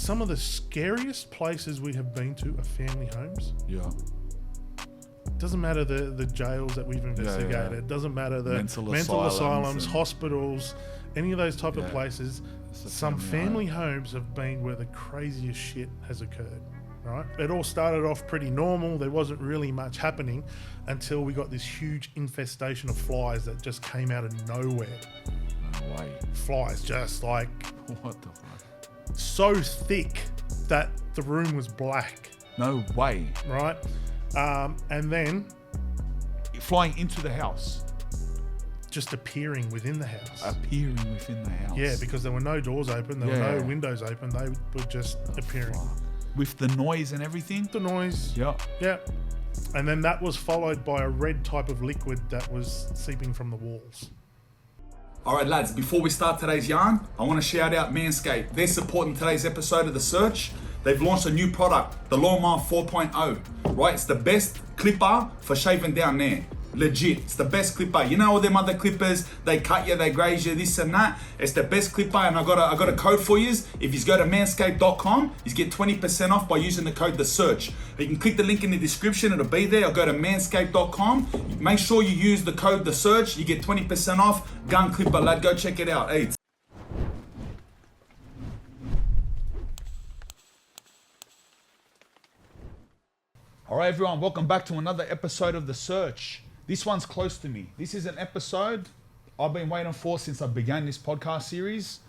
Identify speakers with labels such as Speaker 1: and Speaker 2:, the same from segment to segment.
Speaker 1: some of the scariest places we have been to are family homes.
Speaker 2: Yeah.
Speaker 1: Doesn't matter the jails that we've investigated.
Speaker 2: Yeah.
Speaker 1: Doesn't matter the mental asylums, hospitals, any of those type of places. Some family homes have been where the craziest shit has occurred. Right? It all started off pretty normal. There wasn't really much happening until we got this huge infestation of flies that just came out of nowhere.
Speaker 2: No way.
Speaker 1: Flies just like
Speaker 2: What the fuck?
Speaker 1: so thick that the room was black.
Speaker 2: No way.
Speaker 1: Right? And then
Speaker 2: Flying into the house.
Speaker 1: just appearing within the house.
Speaker 2: Appearing within the house.
Speaker 1: Yeah, because there were no doors open, there were no windows open. They were just appearing.
Speaker 2: Fuck. With the noise and everything?
Speaker 1: The noise.
Speaker 2: Yeah.
Speaker 1: Yeah. And then that was followed by a red type of liquid that was seeping from the walls.
Speaker 3: All right, lads, before we start today's yarn, I want to shout out Manscaped. They're supporting today's episode of The Search. They've launched a new product, the Lawnmower 4.0, right? It's the best clipper for shaving down there. Legit, it's the best clipper. You know all them other clippers, they cut you, they graze you, this and that. It's the best clipper, and I got a code for you. If you go to manscaped.com, you get 20% off by using the code TheSearch. You can click the link in the description, it'll be there, or go to manscaped.com. Make sure you use the code TheSearch, you get 20% off. Gun clipper, lad, go check it out. Hey,
Speaker 2: All right, everyone, welcome back to another episode of The Search. This one's close to me. This is an episode I've been waiting for since I began this podcast series.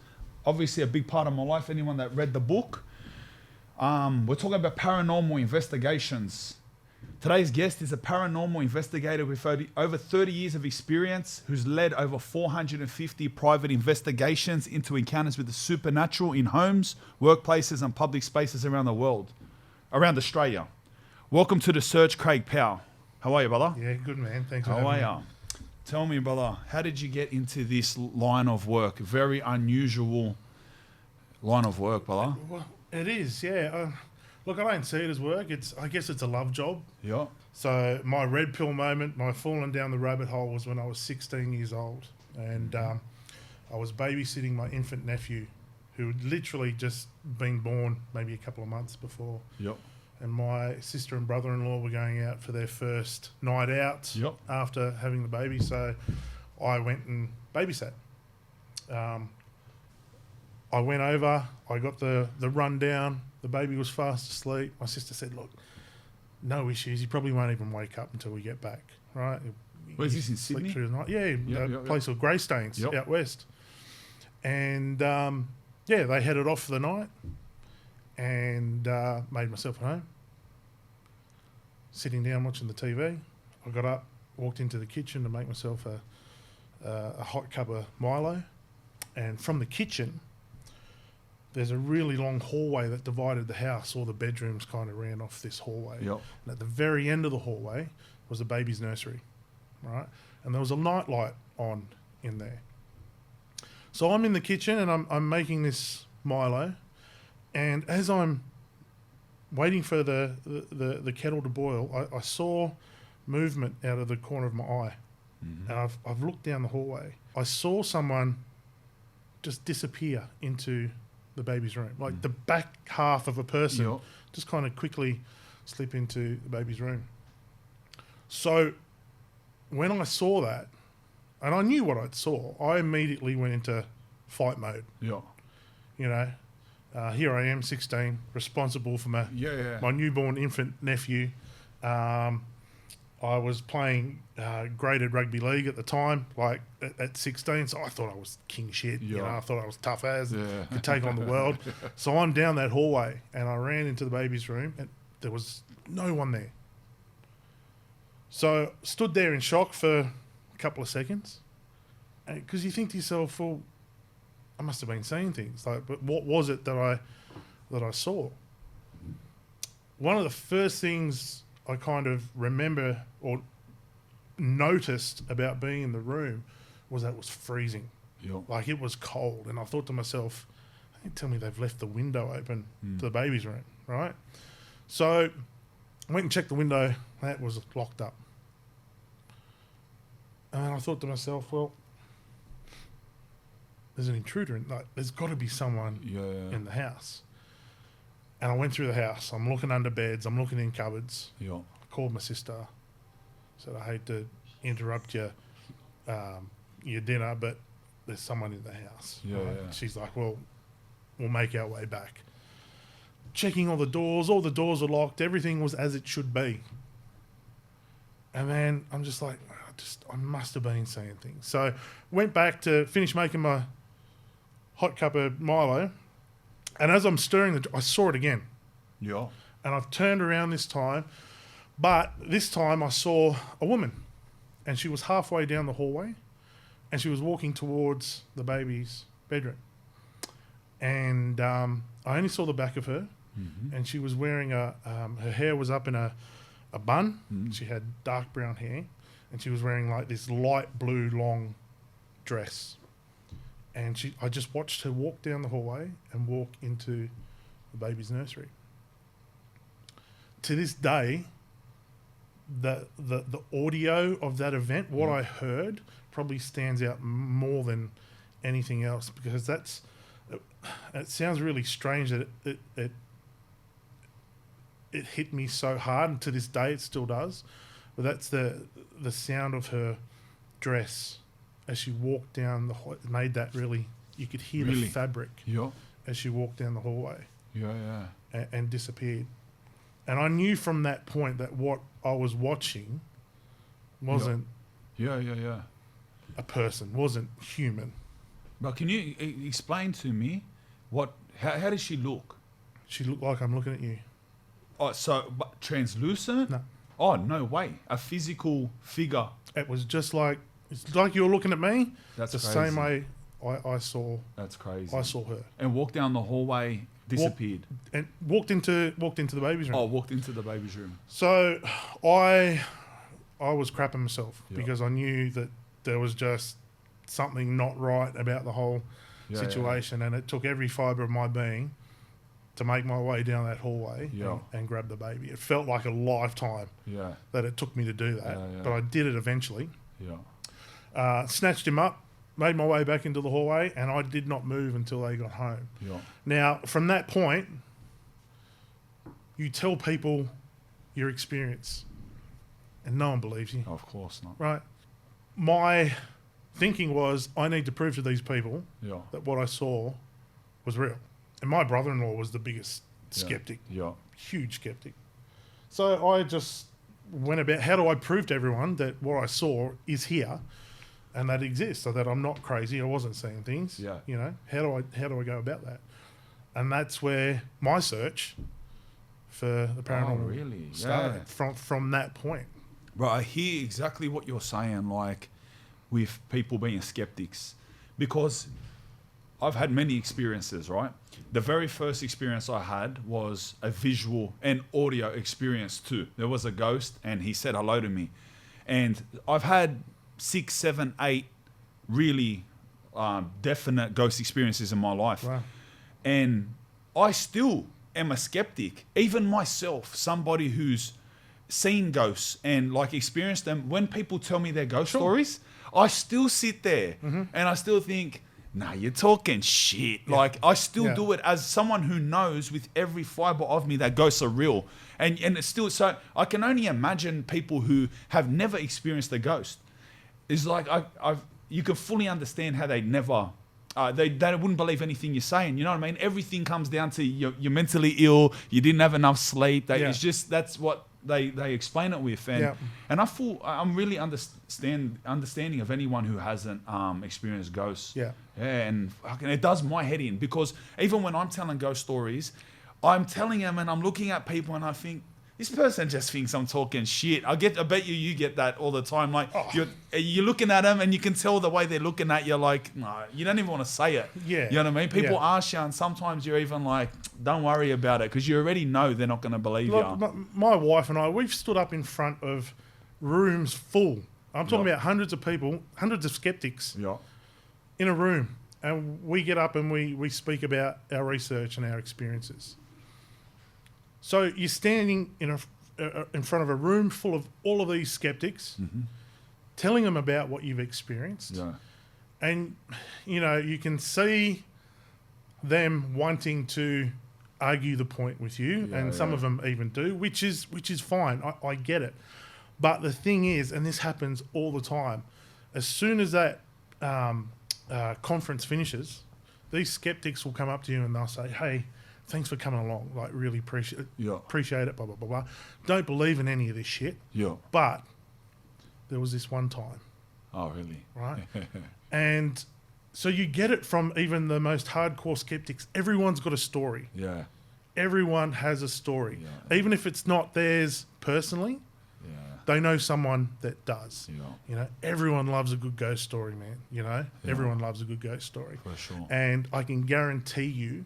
Speaker 2: Obviously, a big part of my life, anyone that read the book. We're talking about paranormal investigations. Today's guest is a paranormal investigator with over 30 years of experience who's led over 450 private investigations into encounters with the supernatural in homes, workplaces, and public spaces around the world, around Australia. Welcome to The Search, Craig Powell. How are you, brother?
Speaker 1: Yeah, good man. Thanks for
Speaker 2: How are
Speaker 1: having me.
Speaker 2: you? Tell me, brother, how did you get into this line of work? Very unusual line of work, brother.
Speaker 1: Well, it is, yeah. Look, I don't see it as work. I guess it's a love job.
Speaker 2: Yeah.
Speaker 1: So my red pill moment, my falling down the rabbit hole was when I was 16 years old. And I was babysitting my infant nephew who had literally just been born maybe a couple of months before.
Speaker 2: Yep.
Speaker 1: And my sister and brother-in-law were going out for their first night out after having the baby. So I went and babysat. I went over, I got the rundown. The baby was fast asleep. My sister said, look, no issues. He probably won't even wake up until we get back, right?
Speaker 2: Where's this, in Sydney?
Speaker 1: Through the night. Yeah, a place called Greystanes out west. And, they headed off for the night. And made myself at home. Sitting down watching the TV. I got up, walked into the kitchen to make myself a hot cup of Milo. And from the kitchen, there's a really long hallway that divided the house. All the bedrooms kind of ran off this hallway.
Speaker 2: Yep.
Speaker 1: And at the very end of the hallway was the baby's nursery, right? And there was a night light on in there. So I'm in the kitchen and I'm making this Milo. And as I'm waiting for the kettle to boil, I saw movement out of the corner of my eye. Mm-hmm. And I've looked down the hallway. I saw someone just disappear into the baby's room. Like the back half of a person just kind of quickly slip into the baby's room. So when I saw that, and I knew what I saw, I immediately went into fight mode.
Speaker 2: Yeah.
Speaker 1: You know, here I am, 16, responsible for my newborn infant nephew. I was playing graded rugby league at the time, like at 16, so I thought I was king shit. You know, I thought I was tough as, could take on the world. So I'm down that hallway, and I ran into the baby's room, and there was no one there. So stood there in shock for a couple of seconds, because you think to yourself, well, I must have been seeing things. Like, but what was it that I saw? One of the first things I kind of remember or noticed about being in the room was that it was freezing. Like it was cold. And I thought to myself, they tell me they've left the window open to the baby's room, right? So I went and checked the window. That was locked up. And I thought to myself, well, there's an intruder. Like, there's got to be someone in the house. And I went through the house. I'm looking under beds. I'm looking in cupboards.
Speaker 2: Yeah.
Speaker 1: I called my sister. Said, I hate to interrupt your dinner, but there's someone in the house.
Speaker 2: Yeah,
Speaker 1: right?
Speaker 2: yeah.
Speaker 1: She's like, well, we'll make our way back. Checking all the doors were locked. Everything was as it should be. And then I'm just like, I must have been seeing things. So went back to finish making my hot cup of Milo. And as I'm stirring, I saw it again.
Speaker 2: Yeah.
Speaker 1: And I've turned around this time. But this time I saw a woman. And she was halfway down the hallway. And she was walking towards the baby's bedroom. And I only saw the back of her. Mm-hmm. And she was wearing her hair was up in a bun. Mm-hmm. She had dark brown hair. And she was wearing like this light blue long dress. And I just watched her walk down the hallway and walk into the baby's nursery. To this day, the audio of that event, what I heard, probably stands out more than anything else, because it sounds really strange that it hit me so hard, and to this day it still does. But that's the sound of her dress as she walked down made that really, you could hear the fabric as she walked down the hallway. And disappeared. And I knew from that point that what I was watching wasn't a person, wasn't human.
Speaker 2: But can you explain to me how does she look?
Speaker 1: She looked like I'm looking at you.
Speaker 2: Oh, but translucent?
Speaker 1: No.
Speaker 2: Oh, no way. A physical figure.
Speaker 1: It was just like, it's like you were looking at me.
Speaker 2: That's
Speaker 1: the
Speaker 2: crazy.
Speaker 1: Same way I saw.
Speaker 2: That's crazy.
Speaker 1: I saw her.
Speaker 2: And walked down the hallway, disappeared.
Speaker 1: And walked into the baby's room.
Speaker 2: Oh, walked into the baby's room.
Speaker 1: So I was crapping myself because I knew that there was just something not right about the whole situation, and it took every fibre of my being to make my way down that hallway and grab the baby. It felt like a lifetime that it took me to do that, but I did it eventually. Snatched him up, made my way back into the hallway, and I did not move until they got home. Now, from that point, you tell people your experience, and no one believes you.
Speaker 2: Of course not.
Speaker 1: Right? My thinking was, I need to prove to these people that what I saw was real. And my brother-in-law was the biggest skeptic. Huge skeptic. So I just went about, how do I prove to everyone that what I saw is here and that exists, so that I'm not crazy, I wasn't seeing things. You know, how do I go about that? And that's where my search for the paranormal started from that point.
Speaker 2: Right, I hear exactly what you're saying, like with people being skeptics, because I've had many experiences, right? The very first experience I had was a visual and audio experience too. There was a ghost and he said hello to me. And I've had 6, 7, 8 really definite ghost experiences in my life.
Speaker 1: Wow.
Speaker 2: And I still am a skeptic, even myself, somebody who's seen ghosts and like experienced them. When people tell me their ghost stories, I still sit there and I still think, nah, you're talking shit. Like, I still do it as someone who knows with every fiber of me that ghosts are real. And it's still, so I can only imagine people who have never experienced a ghost. It's like, you can fully understand how they never, they wouldn't believe anything you're saying. You know what I mean? Everything comes down to you're mentally ill, you didn't have enough sleep. It's just, that's what they explain it with. And I'm really understanding of anyone who hasn't experienced ghosts. And it does my head in, because even when I'm telling ghost stories, I'm telling them and I'm looking at people and I think, this person just thinks I'm talking shit. I bet you get that all the time. Like, you're looking at them and you can tell the way they're looking at you, like, no, you don't even want to say it. You know what I mean? People ask you and sometimes you're even like, don't worry about it, because you already know they're not going to believe you.
Speaker 1: My wife and I, we've stood up in front of rooms full. I'm talking about hundreds of people, hundreds of skeptics in a room. And we get up and we speak about our research and our experiences. So you're standing in front of a room full of all of these skeptics, telling them about what you've experienced. And, you know, you can see them wanting to argue the point with you, and some of them even do, which is fine. I get it. But the thing is, and this happens all the time, as soon as that conference finishes, these skeptics will come up to you and they'll say, hey, thanks for coming along. Like, really appreciate it, blah, blah, blah, blah. Don't believe in any of this shit.
Speaker 2: Yeah.
Speaker 1: But there was this one time.
Speaker 2: Oh, really?
Speaker 1: Right? And so you get it from even the most hardcore skeptics. Everyone's got a story.
Speaker 2: Yeah.
Speaker 1: Everyone has a story.
Speaker 2: Yeah.
Speaker 1: Even if it's not theirs personally, they know someone that does.
Speaker 2: Yeah.
Speaker 1: You know, everyone loves a good ghost story, man. You know, everyone loves a good ghost story.
Speaker 2: For sure.
Speaker 1: And I can guarantee you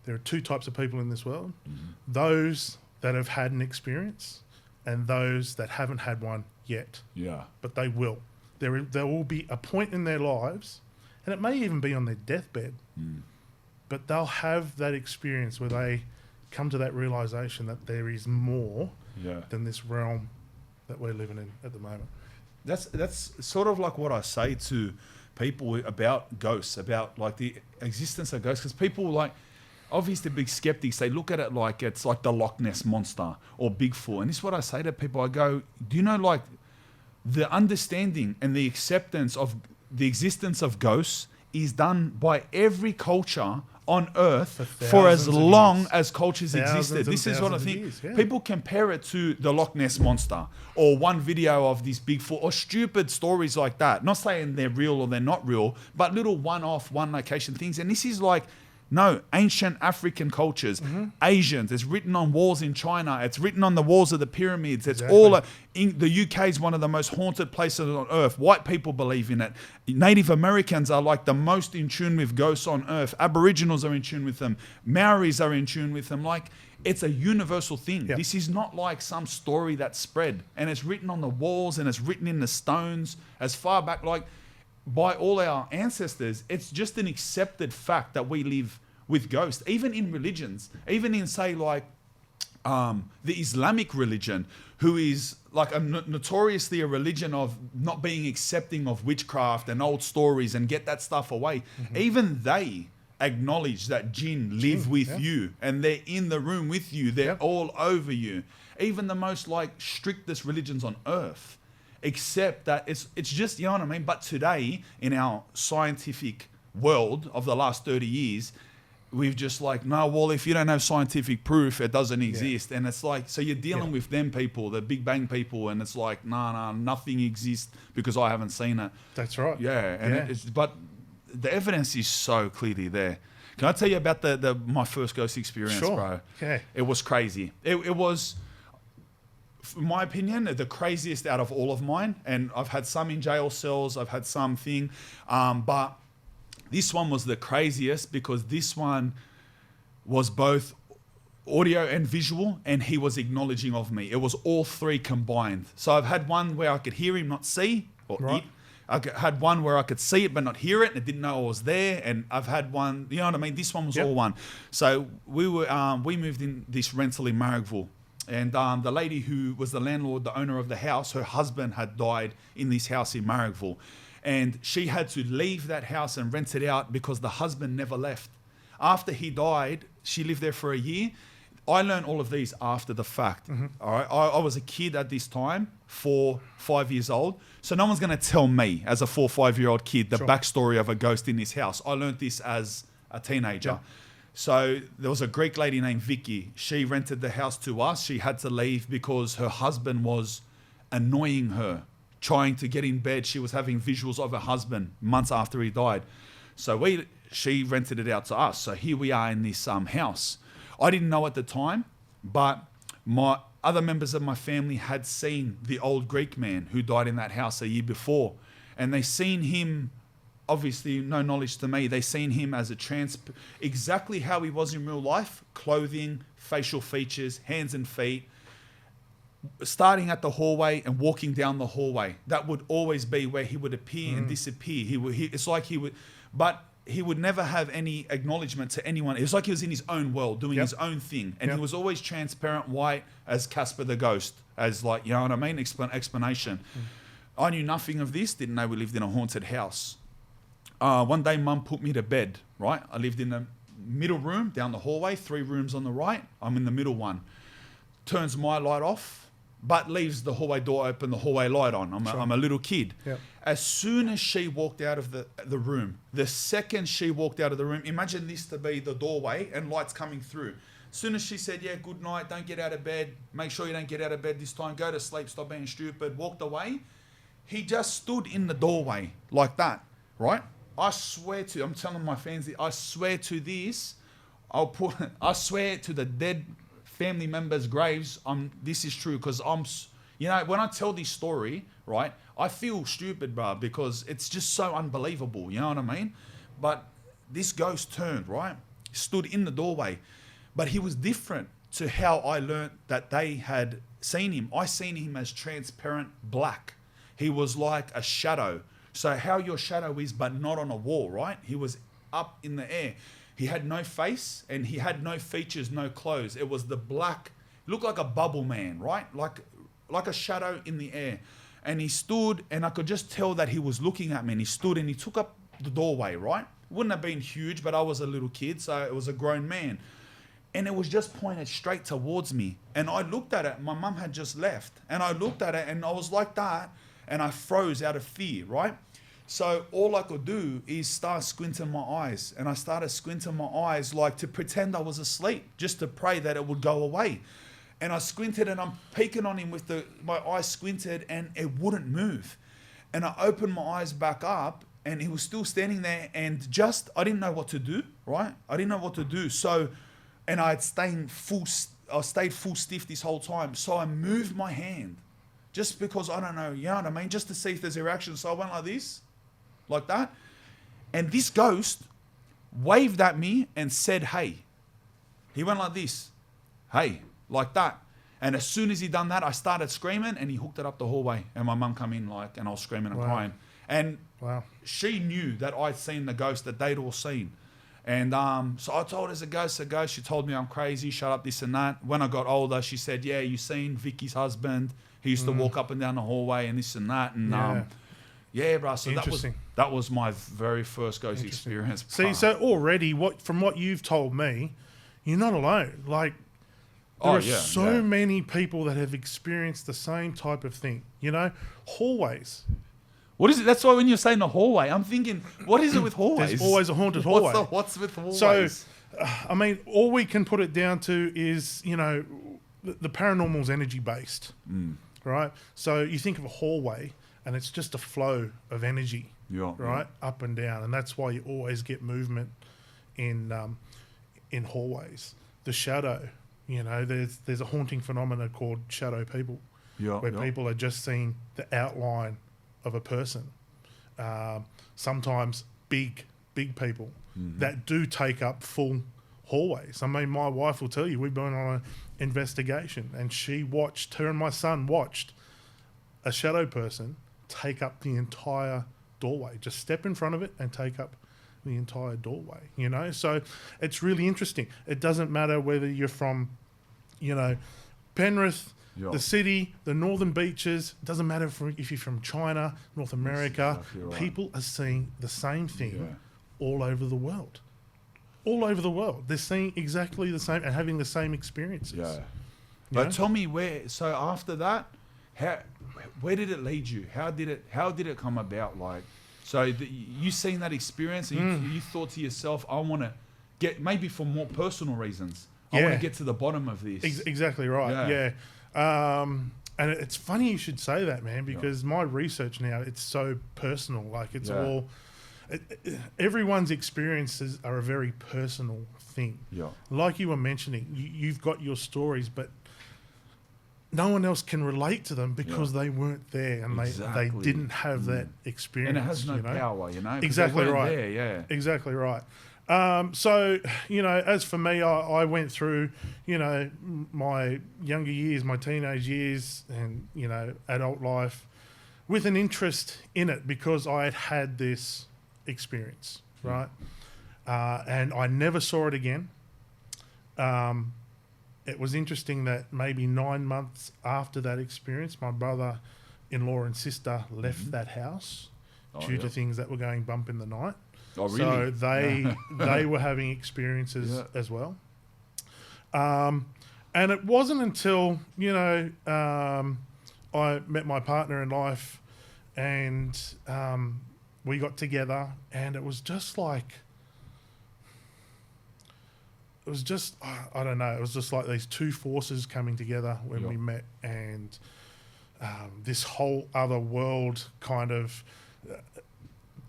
Speaker 1: there are two types of people in this world.
Speaker 2: Mm-hmm.
Speaker 1: Those that have had an experience and those that haven't had one yet.
Speaker 2: Yeah.
Speaker 1: But they will. There will be a point in their lives, and it may even be on their deathbed, but they'll have that experience where they come to that realization that there is more than this realm that we're living in at the moment.
Speaker 2: That's sort of like what I say to people about ghosts, about like the existence of ghosts, because people like, obviously big skeptics, they look at it like it's like the Loch Ness monster or Bigfoot. And this is what I say to people. I go, do you know, like, the understanding and the acceptance of the existence of ghosts is done by every culture on Earth for as long as cultures existed. This is what I think. People compare it to the Loch Ness monster or one video of this Bigfoot or stupid stories like that. Not saying they're real or they're not real, but little one-off, one location things. And this is like, no, ancient African cultures, Asians. It's written on walls in China. It's written on the walls of the pyramids. It's all. The UK is one of the most haunted places on earth. White people believe in it. Native Americans are like the most in tune with ghosts on earth. Aboriginals are in tune with them. Maoris are in tune with them. Like, it's a universal thing. Yep. This is not like some story that's spread. And it's written on the walls and it's written in the stones as far back, like, by all our ancestors. It's just an accepted fact that we live with ghosts, even in religions, even in, say, like the Islamic religion, who is like notoriously a religion of not being accepting of witchcraft and old stories and get that stuff away. Even they acknowledge that jinn live with you and they're in the room with you. They're all over you. Even the most like strictest religions on earth accept that it's just, you know what I mean? But today, in our scientific world of the last 30 years, we've just like, no, well, if you don't have scientific proof, it doesn't exist. And it's like, so you're dealing with them people, the Big Bang people, and it's like, nah, nothing exists because I haven't seen it.
Speaker 1: That's right.
Speaker 2: Yeah, and but the evidence is so clearly there. Can I tell you about my first ghost experience, bro?
Speaker 1: Okay.
Speaker 2: It was crazy. It was, in my opinion, the craziest out of all of mine. And I've had some in jail cells, I've had something, but this one was the craziest because this one was both audio and visual, and he was acknowledging of me. It was all three combined. So I've had one where I could hear him, not see, or it. I had one where I could see it but not hear it, and it didn't know I was there. And I've had one, you know what I mean? This one was all one. So we moved in this rental in Marrickville. And the lady who was the landlord, the owner of the house, her husband had died in this house in Marrickville. And she had to leave that house and rent it out because the husband never left. After he died, she lived there for a year. I learned all of these after the fact. All right, I was a kid at this time, 4, 5 years old. So no one's going to tell me as a 4, 5-year-old kid the backstory of a ghost in this house. I learned this as a teenager. So there was a Greek lady named Vicky. She rented the house to us. She had to leave because her husband was annoying her, trying to get in bed. She was having visuals of her husband months after he died. So she rented it out to us. So here we are in this house. I didn't know at the time, but my other members of my family had seen the old Greek man who died in that house a year before. And they seen him, obviously no knowledge to me, they seen him as exactly how he was in real life, clothing, facial features, hands and feet, starting at the hallway and walking down the hallway. That would always be where he would appear and disappear. It's like he would, but he would never have any acknowledgement to anyone. It was like he was in his own world, doing his own thing. And he was always transparent white as Casper the Ghost, as like, you know what I mean? Explanation. I knew nothing of this, didn't know we lived in a haunted house. One day, Mum put me to bed, right? I lived in the middle room down the hallway, 3 rooms on the right. I'm in the middle one. Turns my light off, but leaves the hallway door open, the hallway light on. I'm a little kid.
Speaker 1: Yep.
Speaker 2: As soon as she walked out of the room, the second she walked out of the room, imagine this to be the doorway and lights coming through. As soon as she said, yeah, good night, don't get out of bed, make sure you don't get out of bed this time, go to sleep, stop being stupid, walked away, he just stood in the doorway like that, right? I swear to, I'm telling my fans, I swear to this, I swear to the dead family members' graves, this is true, because when I tell this story, right, I feel stupid, bro, because it's just so unbelievable, you know what I mean? But this ghost turned, right, stood in the doorway, but he was different to how I learnt that they had seen him. I seen him as transparent black. He was like a shadow. So how your shadow is, but not on a wall, right? He was up in the air. He had no face and he had no features, no clothes. It was the black, looked like a bubble man, right? Like a shadow in the air. And he stood, and I could just tell that he was looking at me, and he stood and he took up the doorway, right? Wouldn't have been huge, but I was a little kid, so it was a grown man. And it was just pointed straight towards me. And I looked at it, my mum had just left. And I looked at it and I was like that, and I froze out of fear, right? So all I could do is start squinting my eyes. And I started squinting my eyes like to pretend I was asleep, just to pray that it would go away. And I squinted, and I'm peeking on him with my eyes squinted, and it wouldn't move. And I opened my eyes back up, and he was still standing there, and I didn't know what to do, right? I didn't know what to do. So, and I stayed full stiff this whole time. So I moved my hand, just because I don't know, you know what I mean? Just to see if there's a reaction. So I went like this, like that. And this ghost waved at me and said, hey. He went like this, hey, like that. And as soon as he done that, I started screaming, and he hooked it up the hallway. And my mum come in and I was screaming and crying. And she knew that I'd seen the ghost that they'd all seen. And so I told her, there's a ghost. She told me I'm crazy, shut up, this and that. When I got older, she said, yeah, you seen Vicky's husband? He used to walk up and down the hallway and this and that. And yeah, bro. So that was my very first ghost experience.
Speaker 1: See, so already, from what you've told me, you're not alone. Like, there are so many people that have experienced the same type of thing. You know, hallways.
Speaker 2: What is it? That's why when you're saying the hallway, I'm thinking, what is it with hallways?
Speaker 1: There's always a haunted hallway.
Speaker 2: What's with hallways?
Speaker 1: So, I mean, all we can put it down to is, you know, the paranormal's energy-based, right? So you think of a hallway, and it's just a flow of energy, right, up and down, and that's why you always get movement in hallways. The shadow, you know, there's a haunting phenomena called shadow people, where people are just seeing the outline of a person. Sometimes big people that do take up full hallways. I mean, my wife will tell you, we've been on an investigation, and her and my son watched a shadow person take up the entire doorway. Just step in front of it and take up the entire doorway, you know? So it's really interesting. It doesn't matter whether you're from, you know, Penrith, the city, the northern beaches. It doesn't matter if you're from China, North America. Exactly right. People are seeing the same thing all over the world. All over the world. They're seeing exactly the same and having the same experiences.
Speaker 2: Yeah. But tell me so after that, where did it lead you? How did it come about? Like, so you seen that experience and you thought to yourself, I want to get, maybe for more personal reasons, I want to get to the bottom of this.
Speaker 1: Exactly right. And it's funny you should say that, man, because my research now, it's so personal. Like, it's all, everyone's experiences are a very personal thing. Yeah. Like you were mentioning, you've got your stories, but no one else can relate to them because they weren't there and they didn't have that experience.
Speaker 2: And it has no power, you know?
Speaker 1: Exactly right.
Speaker 2: There,
Speaker 1: Exactly right. So, you know, as for me, I went through, you know, my younger years, my teenage years and, you know, adult life with an interest in it because I had this experience, right? And I never saw it again. It was interesting that maybe 9 months after that experience, my brother-in-law and sister left that house due to things that were going bump in the night.
Speaker 2: Oh, really?
Speaker 1: So they were having experiences as well. And it wasn't until, I met my partner in life and we got together, and it was just like, I don't know, it was just like these two forces coming together when we met, and this whole other world kind of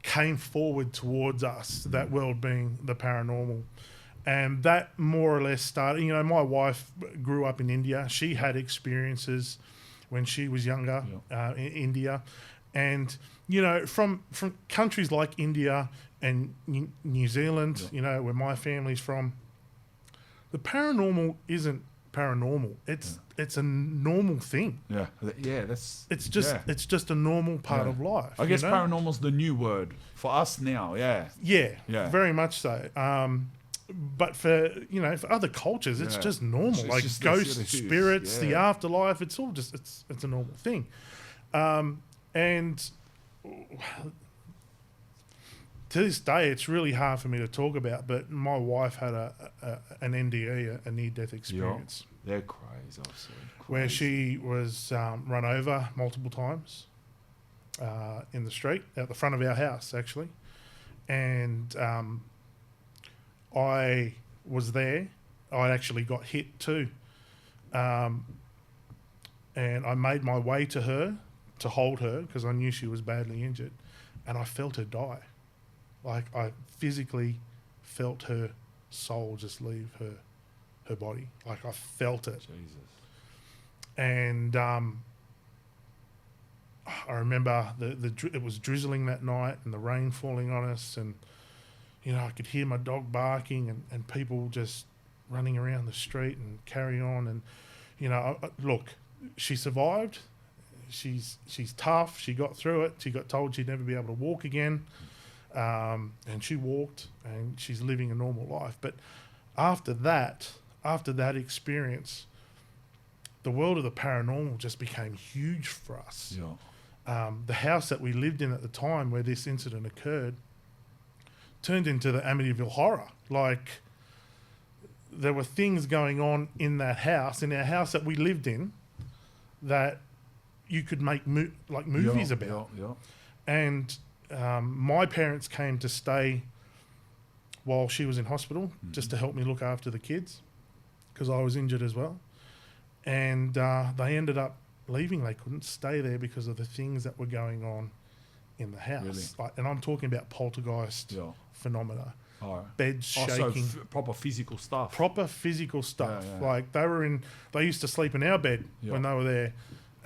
Speaker 1: came forward towards us, that world being the paranormal. And that more or less started, my wife grew up in India. She had experiences when she was younger in India. And, from countries like India and New Zealand, where my family's from, the paranormal isn't paranormal. It's a normal thing.
Speaker 2: Yeah, that's...
Speaker 1: It's just a normal part of life.
Speaker 2: I guess paranormal's the new word for us now, Yeah,
Speaker 1: very much so. But for other cultures, it's just normal.
Speaker 2: It's
Speaker 1: like
Speaker 2: just
Speaker 1: ghosts, spirits, the afterlife. It's all just it's a normal thing. And to this day, it's really hard for me to talk about. But my wife had an NDE, a near-death experience.
Speaker 2: They're crazy, obviously.
Speaker 1: Where she was run over multiple times in the street, out the front of our house, actually. And I was there. I actually got hit too. And I made my way to her to hold her because I knew she was badly injured. And I felt her die. Like I physically felt her soul just leave her body. Like I felt it.
Speaker 2: Jesus.
Speaker 1: And I remember it was drizzling that night and the rain falling on us, and I could hear my dog barking and people just running around the street and carry on. And look, she survived. She's tough. She got through it. She got told she'd never be able to walk again, and she walked, and she's living a normal life. But after that experience, the world of the paranormal just became huge for us. The house that we lived in at the time where this incident occurred turned into the Amityville Horror. Like, there were things going on in that house, in our house that we lived in, that you could make movies about. And my parents came to stay while she was in hospital, just to help me look after the kids, because I was injured as well. And they ended up leaving. They couldn't stay there because of the things that were going on in the house.
Speaker 2: Really?
Speaker 1: And I'm talking about poltergeist phenomena. Beds shaking.
Speaker 2: So proper physical stuff.
Speaker 1: Proper physical stuff. Like they used to sleep in our bed when they were there.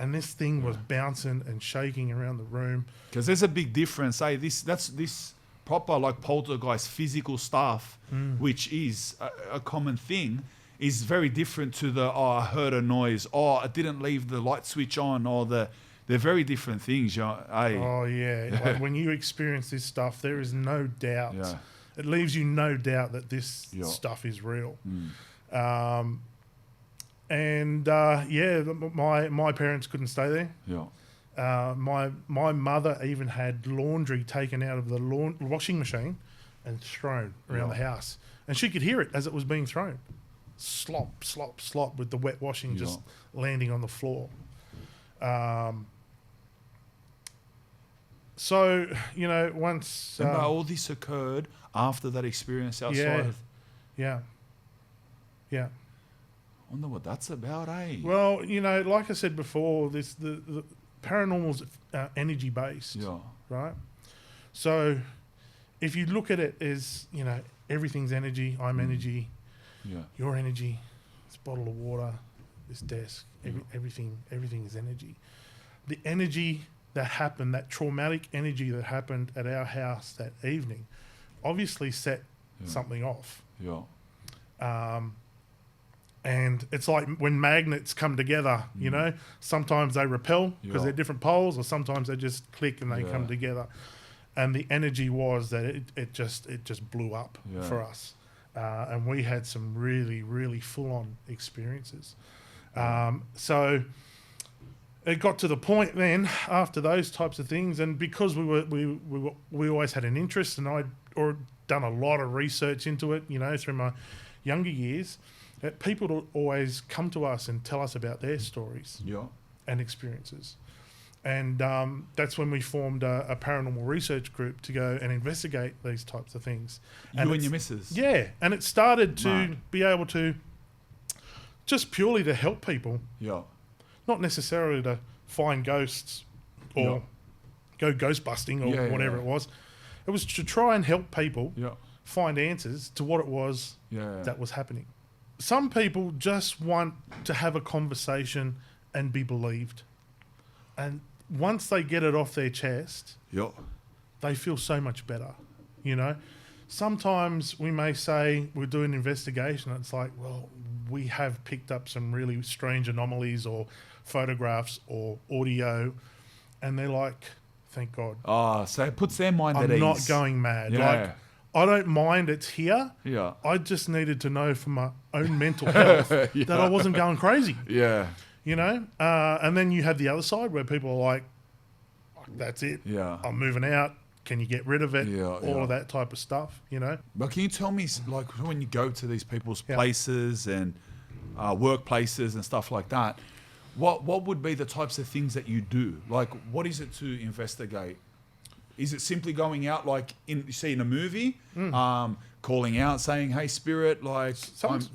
Speaker 1: And this thing was bouncing and shaking around the room.
Speaker 2: Because there's a big difference. This proper like poltergeist physical stuff, which is a common thing, is very different to the, I heard a noise, I didn't leave the light switch on, or they're very different things.
Speaker 1: Oh, yeah. Like when you experience this stuff, there is no doubt. It leaves you no doubt that this stuff is real. My parents couldn't stay there. My mother even had laundry taken out of the washing machine and thrown around the house. And she could hear it as it was being thrown. Slop, slop, slop, with the wet washing just landing on the floor. So, once...
Speaker 2: and all this occurred after that experience outside.
Speaker 1: Yeah.
Speaker 2: I wonder what that's about, eh?
Speaker 1: Well, like I said before, the paranormal's energy based, right? So if you look at it as, everything's energy, I'm energy, your energy, this bottle of water, this desk, everything is energy. The energy that happened, that traumatic energy that happened at our house that evening, obviously set something off. And it's like when magnets come together, sometimes they repel because they're different poles, or sometimes they just click and they come together. And the energy was that it just blew up for us. And we had some really, really full-on experiences. So it got to the point then, after those types of things, and because we always had an interest, and I'd or done a lot of research into it, through my younger years, that people will always come to us and tell us about their stories and experiences. And that's when we formed a paranormal research group to go and investigate these types of things.
Speaker 2: And your missus?
Speaker 1: Yeah. And it started to be able to just purely to help people.
Speaker 2: Yeah.
Speaker 1: Not necessarily to find ghosts or go ghost busting or whatever it was. It was to try and help people find answers to what it was that was happening. Some people just want to have a conversation and be believed. And once they get it off their chest, they feel so much better, Sometimes we may say we'll do an investigation. And it's like, well, we have picked up some really strange anomalies or photographs or audio. And they're like, thank God.
Speaker 2: Oh, so it puts their mind at ease.
Speaker 1: I'm not going mad.
Speaker 2: Yeah.
Speaker 1: Like, I don't mind it's here.
Speaker 2: Yeah.
Speaker 1: I just needed to know for my own mental health that I wasn't going crazy.
Speaker 2: Yeah.
Speaker 1: And then you have the other side where people are like, that's it.
Speaker 2: Yeah.
Speaker 1: I'm moving out. Can you get rid of it? All of that type of stuff,
Speaker 2: But can you tell me, like, when you go to these people's places and workplaces and stuff like that, what would be the types of things that you do? Like, what is it to investigate? Is it simply going out, like you see in a movie, calling out, saying, "Hey, spirit," like
Speaker 1: sometimes,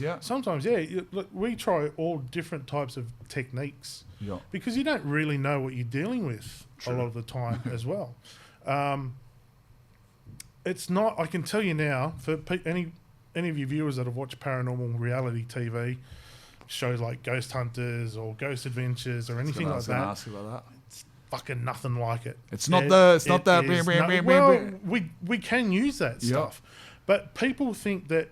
Speaker 2: yeah.
Speaker 1: Sometimes, yeah. Look, we try all different types of techniques because you don't really know what you're dealing with a lot of the time as well. It's not. I can tell you now, for any of your viewers that have watched paranormal reality TV shows like Ghost Hunters or Ghost Adventures or anything like that.
Speaker 2: I was going to ask you about that.
Speaker 1: Fucking nothing like it.
Speaker 2: It's not that.
Speaker 1: Well, we can use that stuff, but people think that,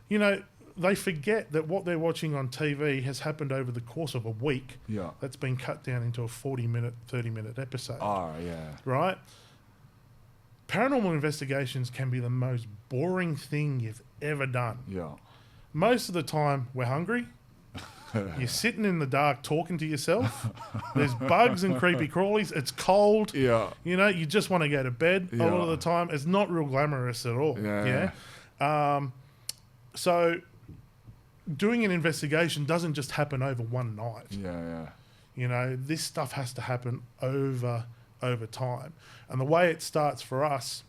Speaker 1: they forget that what they're watching on TV has happened over the course of a week.
Speaker 2: Yeah,
Speaker 1: that's been cut down into a 40-minute, 30-minute episode.
Speaker 2: Oh yeah,
Speaker 1: right. Paranormal investigations can be the most boring thing you've ever done.
Speaker 2: Yeah,
Speaker 1: most of the time we're hungry. You're sitting in the dark talking to yourself. There's bugs and creepy crawlies. It's cold.
Speaker 2: Yeah.
Speaker 1: You just want to go to bed a lot of the time. It's not real glamorous at all. Yeah. So doing an investigation doesn't just happen over one night.
Speaker 2: Yeah.
Speaker 1: This stuff has to happen over time. And the way it starts for us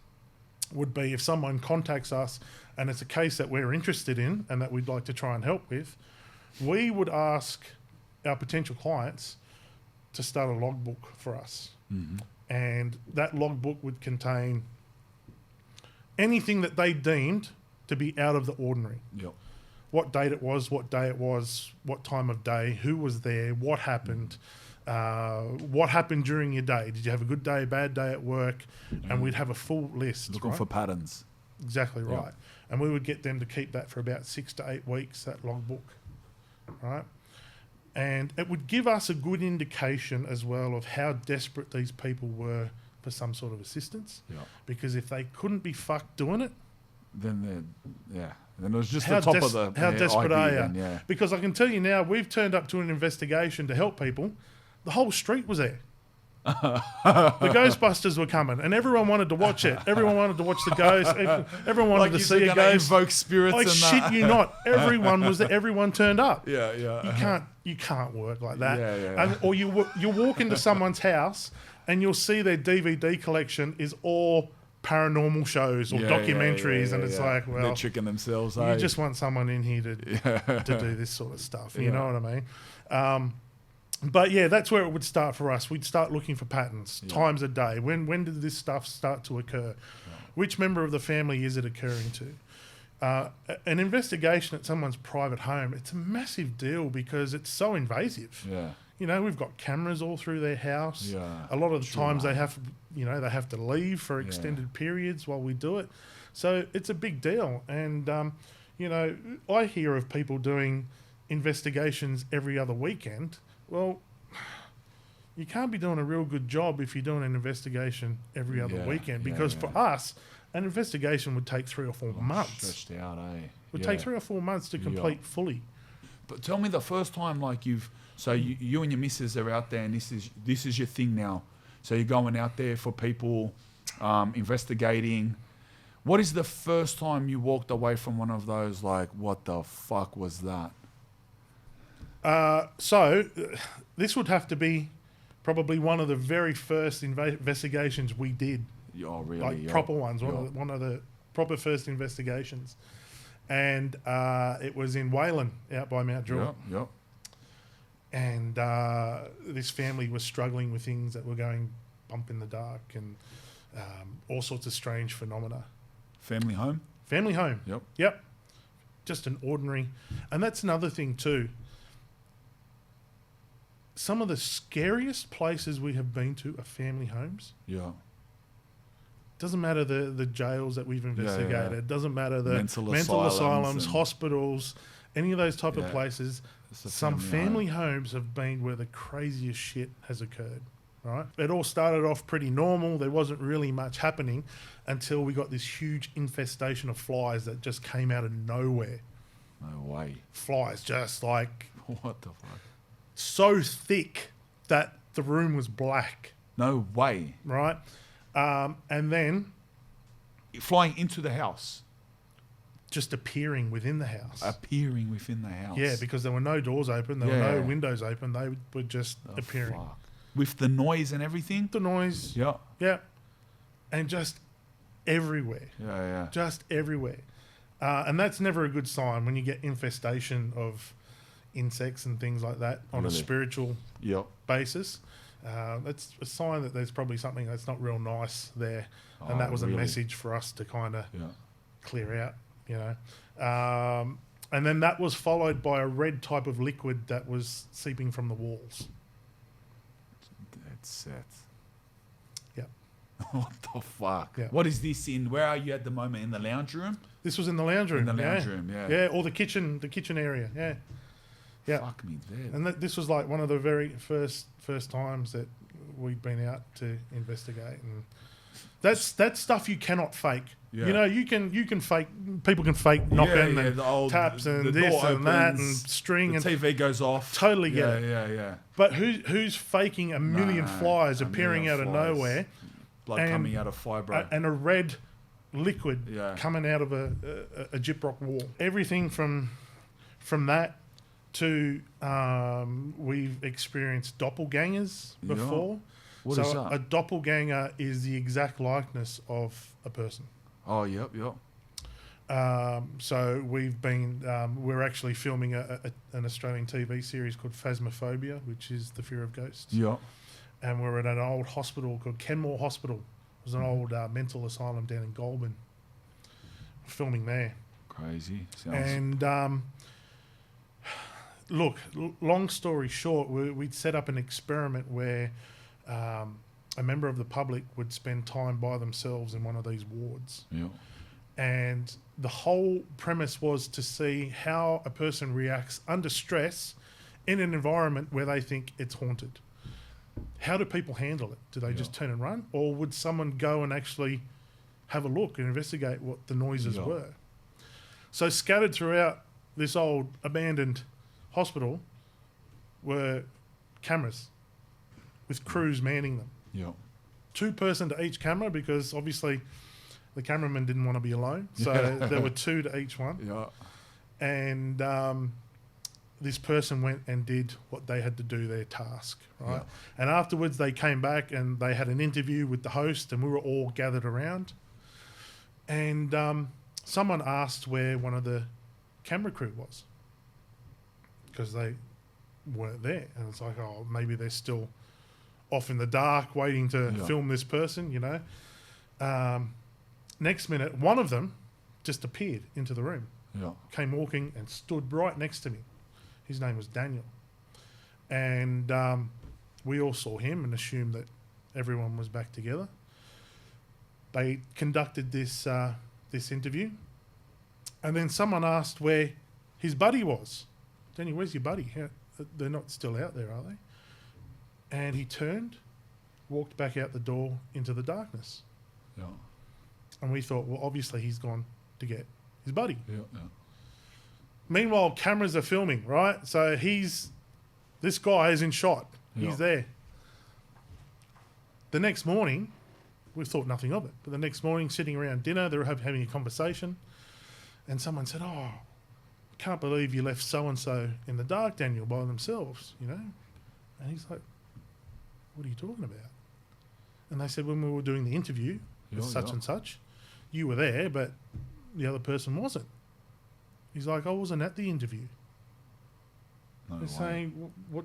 Speaker 1: would be if someone contacts us and it's a case that we're interested in and that we'd like to try and help with, we would ask our potential clients to start a logbook for us.
Speaker 2: Mm-hmm.
Speaker 1: And that logbook would contain anything that they deemed to be out of the ordinary.
Speaker 2: Yep.
Speaker 1: What date it was, what day it was, what time of day, who was there, what happened during your day. Did you have a good day, bad day at work? And we'd have a full list.
Speaker 2: Looking for patterns.
Speaker 1: Exactly right. And we would get them to keep that for about 6 to 8 weeks, that logbook. Right, and it would give us a good indication as well of how desperate these people were for some sort of assistance.
Speaker 2: Yeah.
Speaker 1: Because if they couldn't be fucked doing it,
Speaker 2: then it was just the top of the.
Speaker 1: How desperate are you?
Speaker 2: Yeah.
Speaker 1: Because I can tell you now, we've turned up to an investigation to help people. The whole street was there. The Ghostbusters were coming, and everyone wanted to watch it. Everyone wanted to watch the ghost. Everyone wanted to see a ghost.
Speaker 2: Invoke spirits.
Speaker 1: Like shit, you not. Everyone was there. Everyone turned up.
Speaker 2: Yeah.
Speaker 1: You can't work like that.
Speaker 2: Yeah.
Speaker 1: Or you walk into someone's house and you'll see their DVD collection is all paranormal shows or documentaries, and it's like, well,
Speaker 2: they're tricking themselves.
Speaker 1: You just want someone in here to do this sort of stuff. You know what I mean? But yeah, that's where it would start for us. We'd start looking for patterns, times a day. When did this stuff start to occur? Which member of the family is it occurring to? An investigation at someone's private home, it's a massive deal because it's so invasive.
Speaker 2: Yeah.
Speaker 1: We've got cameras all through their house.
Speaker 2: Yeah.
Speaker 1: A lot of the times they have to leave for extended periods while we do it. So it's a big deal. And, I hear of people doing investigations every other weekend. Well, you can't be doing a real good job if you're doing an investigation every other weekend because for us, an investigation would take 3 or 4 months.
Speaker 2: Stretched out, eh?
Speaker 1: It would take 3 or 4 months to complete fully.
Speaker 2: But tell me the first time, like you and your missus are out there, and this is your thing now. So you're going out there for people investigating. What is the first time you walked away from one of those, like, what the fuck was that?
Speaker 1: This would have to be probably one of the very first investigations we did.
Speaker 2: Oh, really?
Speaker 1: Like proper ones, one of the proper first investigations. And it was in Wayland, out by Mount Druitt.
Speaker 2: Yep.
Speaker 1: And this family was struggling with things that were going bump in the dark and all sorts of strange phenomena.
Speaker 2: Family home?
Speaker 1: Family home.
Speaker 2: Yep.
Speaker 1: Just an ordinary... And that's another thing too. Some of the scariest places we have been to are family homes.
Speaker 2: Yeah.
Speaker 1: Doesn't matter the jails that we've investigated.
Speaker 2: Yeah.
Speaker 1: Doesn't matter the
Speaker 2: Mental
Speaker 1: asylums,
Speaker 2: and
Speaker 1: hospitals, any of those type of places. Some family homes have been where the craziest shit has occurred. Right? It all started off pretty normal. There wasn't really much happening until we got this huge infestation of flies that just came out of nowhere.
Speaker 2: No way.
Speaker 1: Flies just like...
Speaker 2: What the fuck?
Speaker 1: So thick that the room was black.
Speaker 2: No way.
Speaker 1: Right? And then...
Speaker 2: Flying into the house.
Speaker 1: Just appearing within the house.
Speaker 2: Appearing within the house.
Speaker 1: Yeah, because there were no doors open. There were no windows open. They were just appearing.
Speaker 2: Fuck. With the noise and everything?
Speaker 1: The noise.
Speaker 2: Yeah.
Speaker 1: Yeah. And just everywhere.
Speaker 2: Yeah.
Speaker 1: Just everywhere. And that's never a good sign when you get infestation of insects and things like that on a spiritual basis. That's a sign that there's probably something that's not real nice there. And that was a message for us to kind of clear out, you know. And then that was followed by a red type of liquid that was seeping from the walls.
Speaker 2: That's set.
Speaker 1: Yep.
Speaker 2: What the fuck?
Speaker 1: Yeah.
Speaker 2: What is this in? Where are you at the moment? In the lounge room?
Speaker 1: This was in the lounge room.
Speaker 2: In the lounge room, yeah.
Speaker 1: Yeah, or the kitchen area, yeah. Yeah.
Speaker 2: Fuck me dead.
Speaker 1: And this was like one of the very first times that we'd been out to investigate, and that's stuff you cannot fake. Yeah. You know, you can fake. People can fake knocking and
Speaker 2: the
Speaker 1: taps and this and that and string,
Speaker 2: the
Speaker 1: and
Speaker 2: TV goes off.
Speaker 1: Totally get it.
Speaker 2: Yeah.
Speaker 1: But who's faking a million flies appearing out of nowhere,
Speaker 2: blood coming out of fibro,
Speaker 1: and a red liquid coming out of a gyprock wall? Everything from that to we've experienced doppelgangers before.
Speaker 2: What is that?
Speaker 1: A doppelganger is the exact likeness of a person.
Speaker 2: Oh, yep.
Speaker 1: So we've been, we're actually filming an Australian TV series called Phasmophobia, which is the fear of ghosts.
Speaker 2: Yeah.
Speaker 1: And we're at an old hospital called Kenmore Hospital. It was an old mental asylum down in Goulburn. Filming there.
Speaker 2: Crazy.
Speaker 1: And look, long story short, we'd set up an experiment where a member of the public would spend time by themselves in one of these wards.
Speaker 2: Yeah.
Speaker 1: And the whole premise was to see how a person reacts under stress in an environment where they think it's haunted. How do people handle it? Do they just turn and run? Or would someone go and actually have a look and investigate what the noises were? So scattered throughout this old abandoned hospital were cameras with crews manning them.
Speaker 2: Yeah.
Speaker 1: 2 person to each camera, because obviously the cameraman didn't want to be alone. So there were 2 to each one.
Speaker 2: Yeah. And
Speaker 1: this person went and did what they had to do, their task, right? Yeah. And afterwards they came back and they had an interview with the host, and we were all gathered around. And someone asked where one of the camera crew was, because they weren't there. And it's like, oh, maybe they're still off in the dark waiting to film this person, you know. Next minute, one of them just appeared into the room.
Speaker 2: Yeah.
Speaker 1: Came walking and stood right next to me. His name was Daniel. And we all saw him and assumed that everyone was back together. They conducted this interview. And then someone asked where his buddy was. Daniel, where's your buddy? They're not still out there, are they? And he turned, walked back out the door into the darkness.
Speaker 2: Yeah.
Speaker 1: And we thought, well, obviously he's gone to get his buddy.
Speaker 2: Yeah.
Speaker 1: Meanwhile, cameras are filming, right? So this guy is in shot. He's there. The next morning, we thought nothing of it. But the next morning, sitting around dinner, they were having a conversation, and someone said, "Oh, can't believe you left so-and-so in the dark, Daniel, by themselves, you know?" And he's like, "What are you talking about?" And they said, "When we were doing the interview with such and such, you were there, but the other person wasn't." He's like, "I wasn't at the interview."
Speaker 2: No
Speaker 1: They're
Speaker 2: way.
Speaker 1: saying, "What?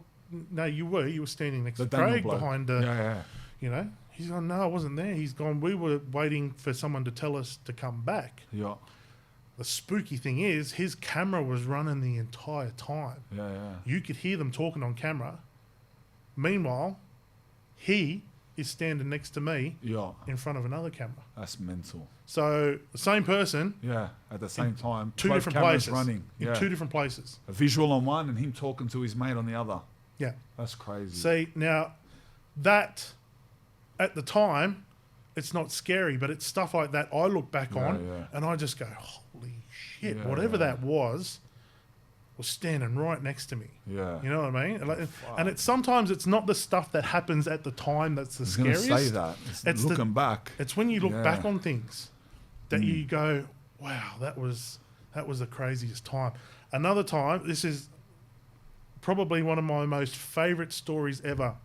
Speaker 1: No, you were. You were standing next
Speaker 2: The
Speaker 1: to
Speaker 2: Daniel
Speaker 1: Craig
Speaker 2: bloke.
Speaker 1: behind,
Speaker 2: Yeah.
Speaker 1: you know." He's gone, "No, I wasn't there." He's gone, "We were waiting for someone to tell us to come back."
Speaker 2: Yeah.
Speaker 1: The spooky thing is, his camera was running the entire time.
Speaker 2: Yeah.
Speaker 1: You could hear them talking on camera. Meanwhile, he is standing next to me
Speaker 2: Yeah.
Speaker 1: in front of another camera.
Speaker 2: That's mental.
Speaker 1: So the same person,
Speaker 2: Yeah. At the same time,
Speaker 1: two
Speaker 2: both
Speaker 1: different
Speaker 2: cameras
Speaker 1: places.
Speaker 2: running.
Speaker 1: In
Speaker 2: Yeah.
Speaker 1: two different places.
Speaker 2: A visual on one and him talking to his mate on the other.
Speaker 1: Yeah.
Speaker 2: That's crazy.
Speaker 1: See, now that at the time, it's not scary, but it's stuff like that I look back on
Speaker 2: yeah.
Speaker 1: and I just go, holy shit,
Speaker 2: Yeah,
Speaker 1: whatever
Speaker 2: yeah.
Speaker 1: that was standing right next to me.
Speaker 2: Yeah.
Speaker 1: You know what I mean? And it's sometimes it's not the stuff that happens at the time that's the
Speaker 2: I was going to
Speaker 1: scariest.
Speaker 2: say that.
Speaker 1: It's
Speaker 2: looking back.
Speaker 1: It's when you look
Speaker 2: Yeah.
Speaker 1: back on things that you go, wow, that was the craziest time. Another time, this is probably one of my most favourite stories ever.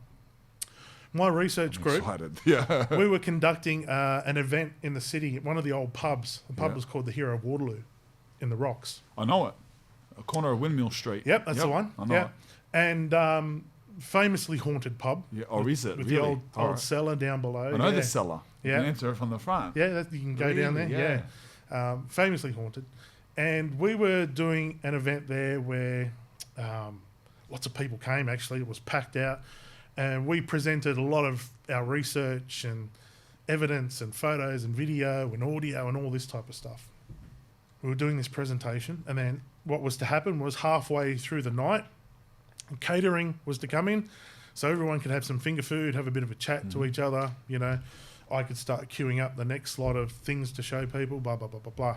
Speaker 1: My research group,
Speaker 2: Excited. Yeah.
Speaker 1: we were conducting an event in the city at one of the old pubs. The pub
Speaker 2: Yeah.
Speaker 1: was called the Hero of Waterloo in the Rocks.
Speaker 2: I know it. A corner of Windmill Street.
Speaker 1: Yep, that's the one.
Speaker 2: I know
Speaker 1: yeah.
Speaker 2: it.
Speaker 1: And famously haunted pub.
Speaker 2: Yeah. Or is it?
Speaker 1: With
Speaker 2: really?
Speaker 1: the old
Speaker 2: All right.
Speaker 1: cellar down below.
Speaker 2: I know
Speaker 1: yeah.
Speaker 2: the cellar. You
Speaker 1: Yeah.
Speaker 2: can enter it from the front.
Speaker 1: Yeah, you can go down there.
Speaker 2: Really?
Speaker 1: Yeah. Famously haunted. And we were doing an event there where lots of people came, actually. It was packed out. And we presented a lot of our research and evidence and photos and video and audio and all this type of stuff. We were doing this presentation, and then what was to happen was halfway through the night, catering was to come in, so everyone could have some finger food, have a bit of a chat to each other, you know. I could start queuing up the next lot of things to show people, blah, blah, blah, blah, blah.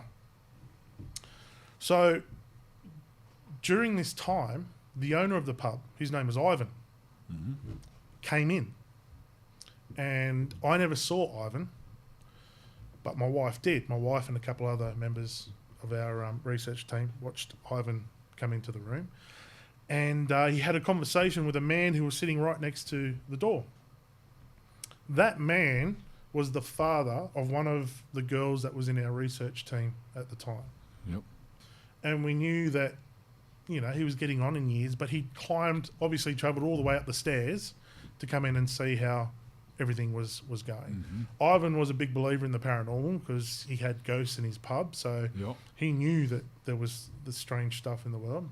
Speaker 1: So during this time, the owner of the pub, his name was Ivan, came in. And I never saw Ivan, but my wife did. My wife and a couple other members of our research team watched Ivan come into the room. And he had a conversation with a man who was sitting right next to the door. That man was the father of one of the girls that was in our research team at the time.
Speaker 2: Yep.
Speaker 1: And we knew that, you know, he was getting on in years, but he obviously travelled all the way up the stairs to come in and see how everything was going. Ivan was a big believer in the paranormal because he had ghosts in his pub, so
Speaker 2: Yep.
Speaker 1: he knew that there was the strange stuff in the world.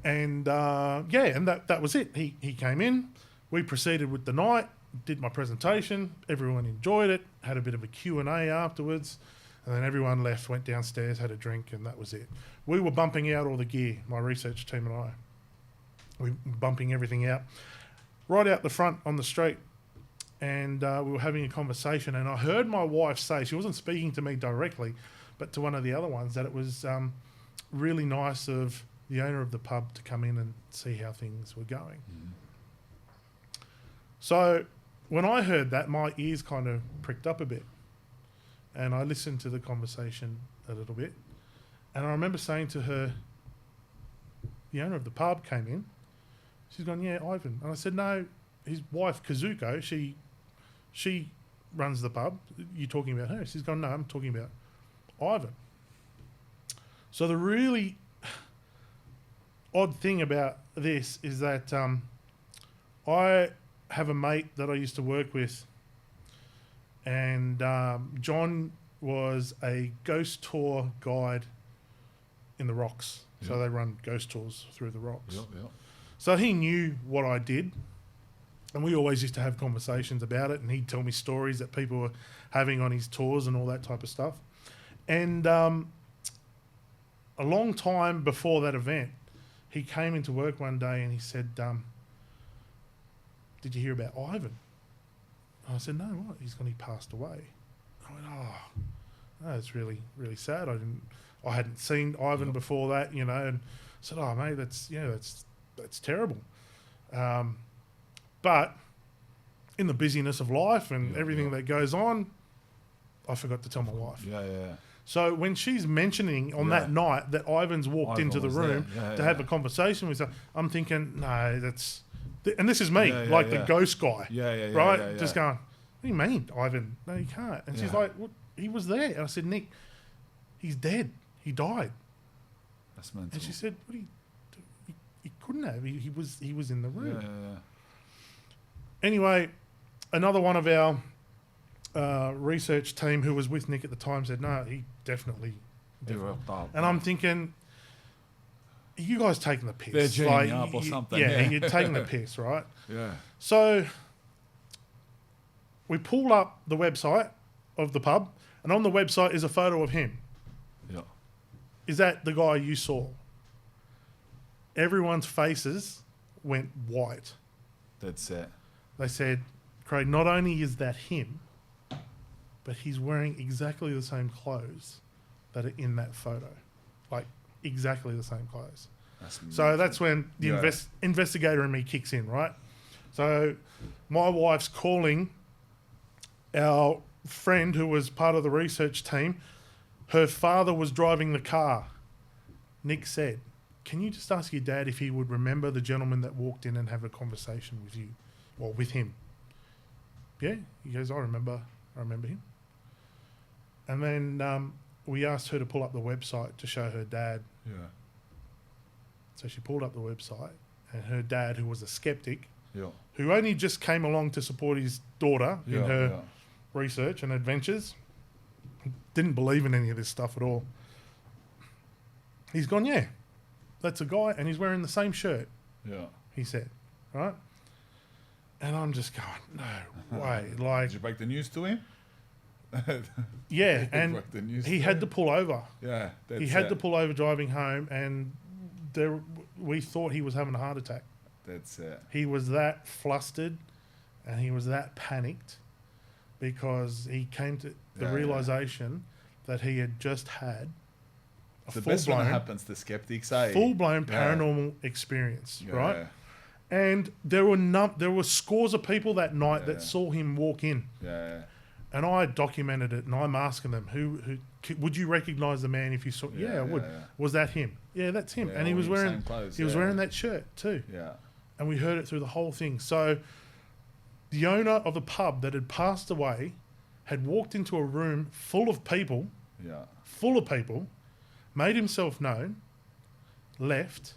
Speaker 1: And and that was it. He came in, we proceeded with the night, did my presentation, everyone enjoyed it, had a bit of a Q&A afterwards, and then everyone left, went downstairs, had a drink, and that was it. We were bumping out all the gear, my research team and I. We were bumping everything out. Right out the front on the street, and we were having a conversation, and I heard my wife say, she wasn't speaking to me directly, but to one of the other ones, that it was really nice of the owner of the pub to come in and see how things were going. So when I heard that, my ears kind of pricked up a bit, and I listened to the conversation a little bit, and I remember saying to her, the owner of the pub came in. She's gone, yeah, Ivan. And I said, no, his wife, Kazuko, she runs the pub. You're talking about her. She's gone, no, I'm talking about Ivan. So the really odd thing about this is that I have a mate that I used to work with, and John was a ghost tour guide in the Rocks. So they run ghost tours through the Rocks.
Speaker 2: Yep.
Speaker 1: So he knew what I did, and we always used to have conversations about it, and he'd tell me stories that people were having on his tours and all that type of stuff. And a long time before that event, he came into work one day and he said, did you hear about Ivan? And I said, no, what? He passed away. I went, oh, that's really, really sad. I hadn't seen Ivan before that, you know, and I said, oh, mate, that's terrible. But in the busyness of life and
Speaker 2: Yeah,
Speaker 1: everything
Speaker 2: yeah.
Speaker 1: that goes on, I forgot to tell my wife.
Speaker 2: Yeah.
Speaker 1: So when she's mentioning on that night that Ivan's walked
Speaker 2: Ivan
Speaker 1: into the
Speaker 2: was
Speaker 1: room
Speaker 2: there.
Speaker 1: to have a conversation with her, I'm thinking, no, that's... And this is me, the ghost guy. Right? Just going, what do you mean, Ivan? No, you can't. And she's like, well, he was there. And I said, Nick, he's dead. He died.
Speaker 2: That's mental.
Speaker 1: And she said, what do you... He couldn't have. He was in the room.
Speaker 2: Yeah.
Speaker 1: Anyway, another one of our research team who was with Nick at the time said, no, he definitely. And I'm thinking, you guys taking the piss.
Speaker 2: They're geeing you up or something.
Speaker 1: Yeah, you're taking the piss, right?
Speaker 2: Yeah.
Speaker 1: So we pull up the website of the pub, and on the website is a photo of him.
Speaker 2: Yeah.
Speaker 1: Is that the guy you saw? Everyone's faces went white.
Speaker 2: That's it.
Speaker 1: They said, Craig, not only is that him, but he's wearing exactly the same clothes that are in that photo. Like, exactly the same clothes. So that's when the investigator in me kicks in, right? So my wife's calling our friend who was part of the research team. Her father was driving the car. Nick said, can you just ask your dad if he would remember the gentleman that walked in and have a conversation with you? Or with him. Yeah? He goes, I remember him. And then we asked her to pull up the website to show her dad.
Speaker 2: Yeah.
Speaker 1: So she pulled up the website, and her dad, who was a skeptic, who only just came along to support his daughter in her research and adventures, didn't believe in any of this stuff at all. He's gone, yeah, that's a guy, and he's wearing the same shirt, he said, right? And I'm just going, no way. Like,
Speaker 2: did you break the news to him?
Speaker 1: Yeah, and he had to pull over.
Speaker 2: Yeah,
Speaker 1: he had to pull over driving home, and we thought he was having a heart attack.
Speaker 2: That's it.
Speaker 1: He was that flustered, and he was that panicked because he came to the realization that he had just had a
Speaker 2: the best when it happens to skeptics, eh?
Speaker 1: Full-blown paranormal experience, right? And there were scores of people that night that saw him walk in.
Speaker 2: Yeah.
Speaker 1: And I documented it, and I'm asking them, who would you recognize the man if you saw? Yeah, I would. Yeah. Was that him? Yeah, that's him. And he was wearing
Speaker 2: clothes,
Speaker 1: was wearing that shirt too.
Speaker 2: Yeah.
Speaker 1: And we heard it through the whole thing. So the owner of the pub that had passed away had walked into a room full of people.
Speaker 2: Yeah.
Speaker 1: Full of people, made himself known, left.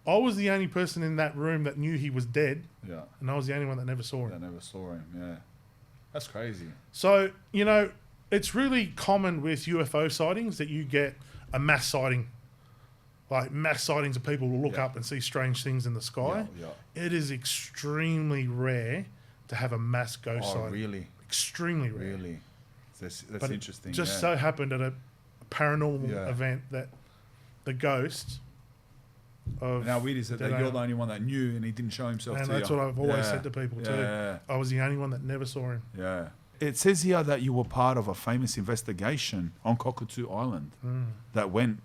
Speaker 1: I was the only person in that room that knew he was dead.
Speaker 2: Yeah.
Speaker 1: And I was the only one that never saw him.
Speaker 2: That never saw him, yeah. That's crazy.
Speaker 1: So, it's really common with UFO sightings that you get a mass sighting. Like mass sightings of people will look up and see strange things in the sky.
Speaker 2: Yeah.
Speaker 1: It is extremely rare to have a mass ghost sighting.
Speaker 2: Really?
Speaker 1: Extremely rare.
Speaker 2: Really? That's
Speaker 1: but
Speaker 2: interesting.
Speaker 1: It just so happened at a paranormal event that the ghost of...
Speaker 2: And how weird is it that you're the only one that knew and he didn't show himself to you?
Speaker 1: And that's what I've always said to people too. I was the only one that never saw him.
Speaker 2: Yeah. It says here that you were part of a famous investigation on Cockatoo Island that went...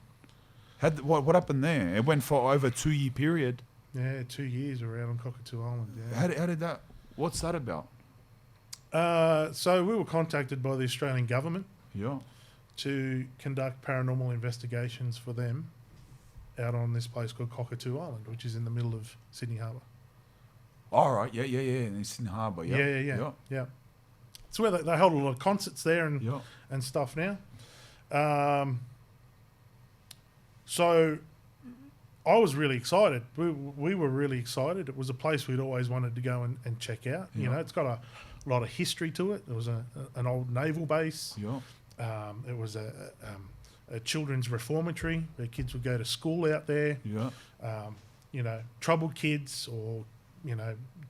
Speaker 2: What happened there? It went for over a 2-year period.
Speaker 1: Yeah, 2 years around on Cockatoo Island. Yeah.
Speaker 2: How did that... What's that about?
Speaker 1: So we were contacted by the Australian government to conduct paranormal investigations for them out on this place called Cockatoo Island, which is in the middle of Sydney Harbour.
Speaker 2: All right, yeah. In Sydney Harbour,
Speaker 1: yeah. It's where they hold a lot of concerts there and stuff now. So I was really excited. We were really excited. It was a place we'd always wanted to go and check out. It's got a lot of history to it. There was an old naval base. It was a children's reformatory where kids would go to school out there. Troubled kids or,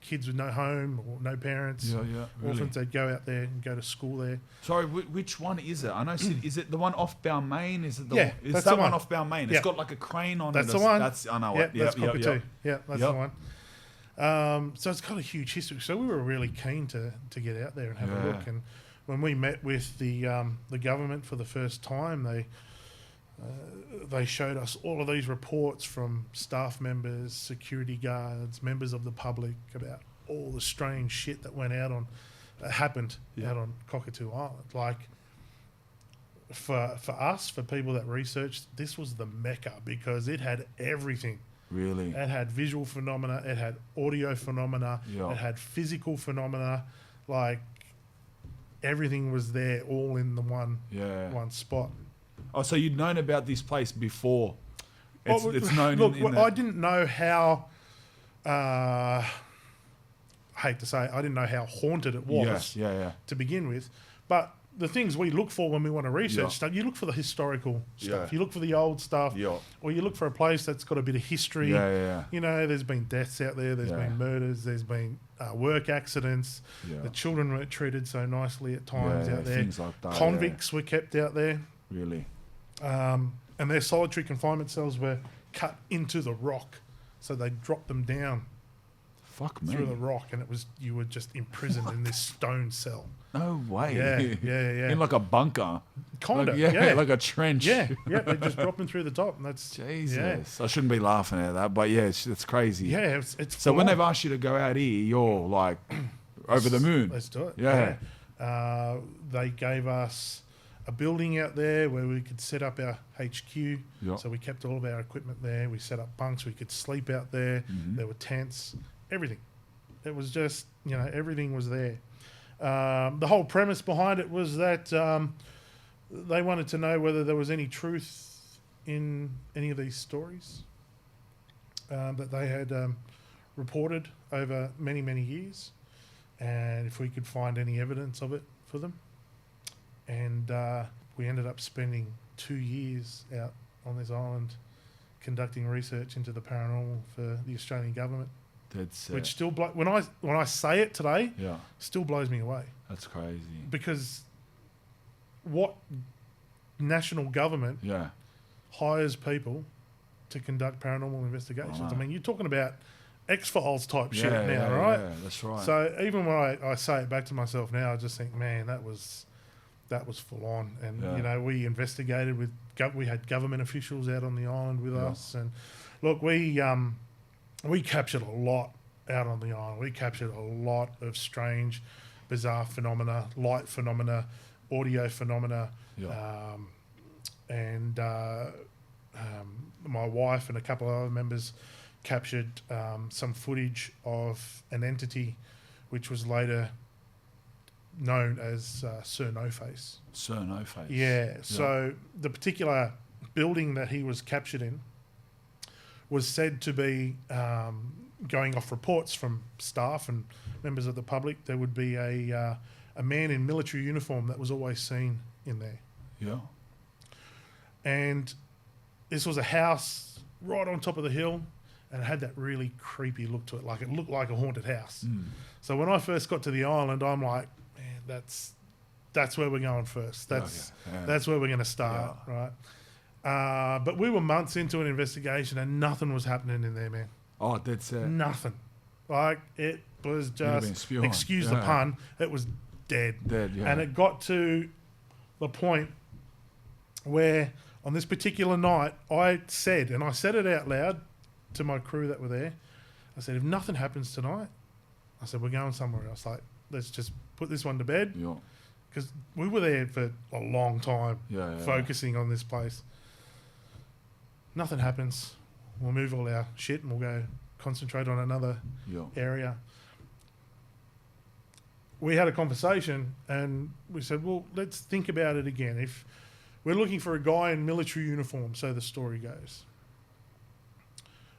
Speaker 1: kids with no home or no parents. Orphans, they'd go out there and go to school there.
Speaker 2: Sorry, which one is it? I know. Is it the one off Bow Main? Is it the
Speaker 1: one?
Speaker 2: Is that one off Bow Main? It's got like a crane on it.
Speaker 1: That's the one.
Speaker 2: I know it.
Speaker 1: That's Cockatoo. Yeah, that's the one. So it's got a huge history. So we were really keen to get out there and have a look. And when we met with the government for the first time, they showed us all of these reports from staff members, security guards, members of the public about all the strange shit that happened out on Cockatoo Island. Like, for us, for people that researched, this was the mecca because it had everything.
Speaker 2: Really?
Speaker 1: It had visual phenomena, it had audio phenomena, it had physical phenomena, like everything was there all in the one spot.
Speaker 2: Oh, so you'd known about this place before? It's known.
Speaker 1: Look,
Speaker 2: in
Speaker 1: I didn't know how. I hate to say it, I didn't know how haunted it was. To begin with, but the things we look for when we want to research stuff, you look for the historical stuff. You look for the old stuff, or you look for a place that's got a bit of history. You know, there's been deaths out there. There's been murders. There's been work accidents. The children weren't treated so nicely at times out there.
Speaker 2: Things like that,
Speaker 1: Convicts were kept out there.
Speaker 2: Really?
Speaker 1: And their solitary confinement cells were cut into the rock, so they dropped them down through the rock, and you were just imprisoned in this stone cell.
Speaker 2: No way.
Speaker 1: Yeah.
Speaker 2: In like a bunker.
Speaker 1: Kind of.
Speaker 2: Like a trench.
Speaker 1: Yeah. They just drop them through the top, and that's
Speaker 2: Jesus. I shouldn't be laughing at that, but it's crazy.
Speaker 1: Yeah, it's
Speaker 2: so when they've asked you to go out here, you're like over the moon.
Speaker 1: Let's do it.
Speaker 2: Yeah.
Speaker 1: They gave us a building out there where we could set up our HQ. So we kept all of our equipment there. We set up bunks. We could sleep out there. There were tents, everything. It was just, everything was there. The whole premise behind it was that they wanted to know whether there was any truth in any of these stories that they had reported over many, many years, and if we could find any evidence of it for them. And we ended up spending 2 years out on this island conducting research into the paranormal for the Australian government. Which still when I say it today, still blows me away.
Speaker 2: That's crazy.
Speaker 1: Because what national government hires people to conduct paranormal investigations? I mean, you're talking about X-Files type shit now, right?
Speaker 2: Yeah, that's right.
Speaker 1: So even when I say it back to myself now, I just think, man, that was full on. And we investigated we had government officials out on the island with us, and look, we captured a lot out on the island. We captured a lot of strange, bizarre phenomena, light phenomena, audio phenomena. And my wife and a couple of other members captured some footage of an entity which was later known as Sir No Face.
Speaker 2: Sir No Face.
Speaker 1: Yeah. So the particular building that he was captured in was said to be, going off reports from staff and members of the public, there would be a man in military uniform that was always seen in there.
Speaker 2: Yeah.
Speaker 1: And this was a house right on top of the hill, and it had that really creepy look to it. Like, it looked like a haunted house. So when I first got to the island, I'm like, man, that's where we're going first. That's where we're going to start, right? But we were months into an investigation and nothing was happening in there, man.
Speaker 2: Oh, that's it.
Speaker 1: Nothing. Like, it was just, excuse the pun, it was dead. And it got to the point where on this particular night, I said it out loud to my crew that were there, I said, if nothing happens tonight, I said, we're going somewhere else. Like, let's just put this one to bed. Because we were there for a long time focusing on this place. Nothing happens. We'll move all our shit and we'll go concentrate on another area. We had a conversation and we said, well, let's think about it again. If we're looking for a guy in military uniform, so the story goes,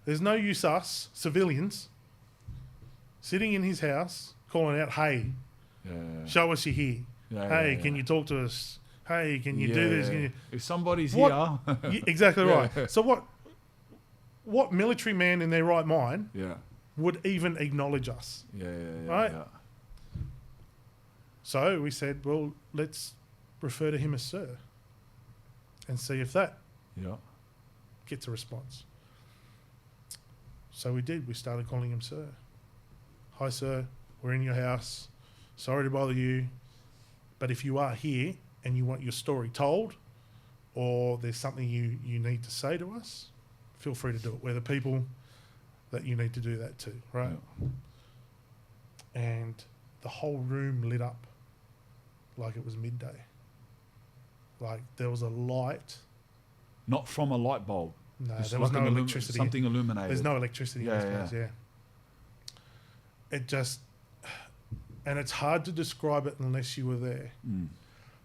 Speaker 1: there's no use us, civilians, sitting in his house calling out, hey, show us you're here. Hey, can you talk to us? Hey, can you do this? Can you...
Speaker 2: If somebody's here.
Speaker 1: Exactly right. So what military man in their right mind would even acknowledge us? Right? So we said, well, let's refer to him as Sir and see if that gets a response. So we did. We started calling him Sir. Hi, Sir. We're in your house. Sorry to bother you. But if you are here and you want your story told, or there's something you need to say to us, feel free to do it. We're the people that you need to do that to, right? and the whole room lit up like it was midday. Like there was a light.
Speaker 2: Not from a light bulb.
Speaker 1: No,
Speaker 2: Just
Speaker 1: there was
Speaker 2: like
Speaker 1: no
Speaker 2: an
Speaker 1: electricity.
Speaker 2: something illuminated.
Speaker 1: There's no electricity in this place, yeah. It just... And it's hard to describe it unless you were there.
Speaker 2: Mm.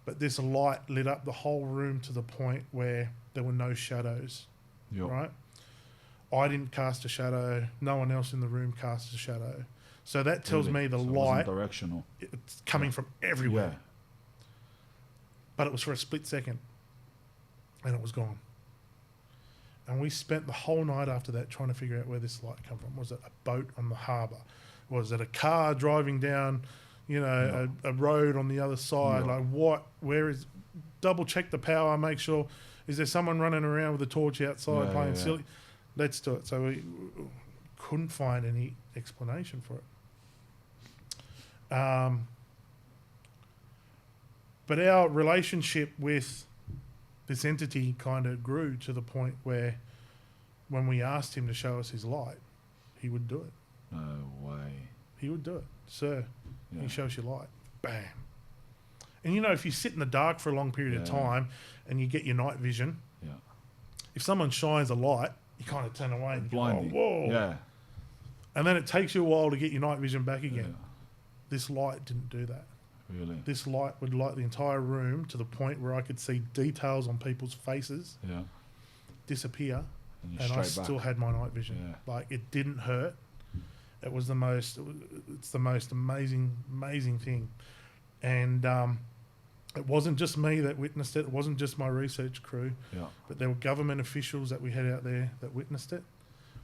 Speaker 1: But this light lit up the whole room to the point where there were no shadows,
Speaker 2: Yep.
Speaker 1: right? I didn't cast a shadow. No one else in the room cast a shadow. So that tells
Speaker 2: Really?
Speaker 1: me the
Speaker 2: So it wasn't
Speaker 1: light,
Speaker 2: directional.
Speaker 1: it's coming from everywhere.
Speaker 2: Yeah.
Speaker 1: But it was for a split second. And it was gone. And we spent the whole night after that trying to figure out where this light come from. Was it a boat on the harbour? Was it a car driving down, a road on the other side?
Speaker 2: Yeah.
Speaker 1: Like what? Where is? Double check the power. Make sure. Is there someone running around with a torch outside playing silly? Let's do it. So we couldn't find any explanation for it. But our relationship with this entity kind of grew to the point where when we asked him to show us his light, he would do it.
Speaker 2: No way.
Speaker 1: He would do it. Sir,
Speaker 2: Yeah.
Speaker 1: he shows you light. Bam. And if you sit in the dark for a long period of time and you get your night vision,
Speaker 2: Yeah.
Speaker 1: if someone shines a light, you kind of turn away and go,
Speaker 2: Blinding.
Speaker 1: whoa.
Speaker 2: Yeah.
Speaker 1: And then it takes you a while to get your night vision back again.
Speaker 2: Yeah.
Speaker 1: This light didn't do that.
Speaker 2: Really.
Speaker 1: This light would light the entire room to the point where I could see details on people's faces
Speaker 2: Yeah.
Speaker 1: disappear,
Speaker 2: And,
Speaker 1: and I still had my night vision.
Speaker 2: Yeah.
Speaker 1: Like it didn't hurt. It was it's the most amazing thing. And it wasn't just me that witnessed it. It wasn't just my research crew,
Speaker 2: Yeah.
Speaker 1: but there were government officials that we had out there that witnessed it.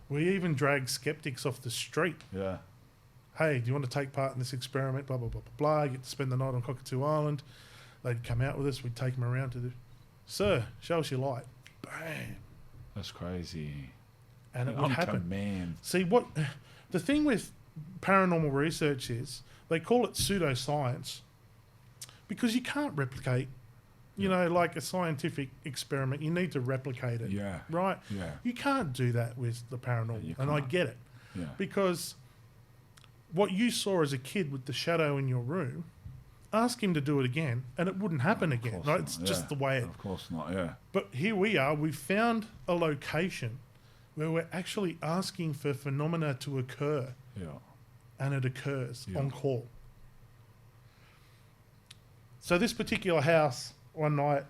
Speaker 1: We even dragged skeptics off the street.
Speaker 2: Yeah.
Speaker 1: Hey, do you want to take part in this experiment? Blah, blah, blah, blah, blah. You get to spend the night on Cockatoo Island. They'd come out with us. We'd take them around to the... Sir, show us your light. Bam.
Speaker 2: That's crazy.
Speaker 1: And it would happen.
Speaker 2: Man.
Speaker 1: See, the thing with paranormal research is they call it pseudoscience because you can't replicate, like a scientific experiment. You need to replicate it.
Speaker 2: Yeah.
Speaker 1: Right?
Speaker 2: Yeah.
Speaker 1: You can't do that with the paranormal.
Speaker 2: You
Speaker 1: And I
Speaker 2: can't.
Speaker 1: get it.
Speaker 2: Yeah.
Speaker 1: Because what you saw as a kid with the shadow in your room, ask him to do it again and it wouldn't happen again.
Speaker 2: course
Speaker 1: Right?
Speaker 2: not,
Speaker 1: It's just the way it...
Speaker 2: Of course not, yeah.
Speaker 1: But here we are. We found a location where we're actually asking for phenomena to occur,
Speaker 2: Yeah.
Speaker 1: and it occurs
Speaker 2: Yeah.
Speaker 1: on call. So this particular house, one night,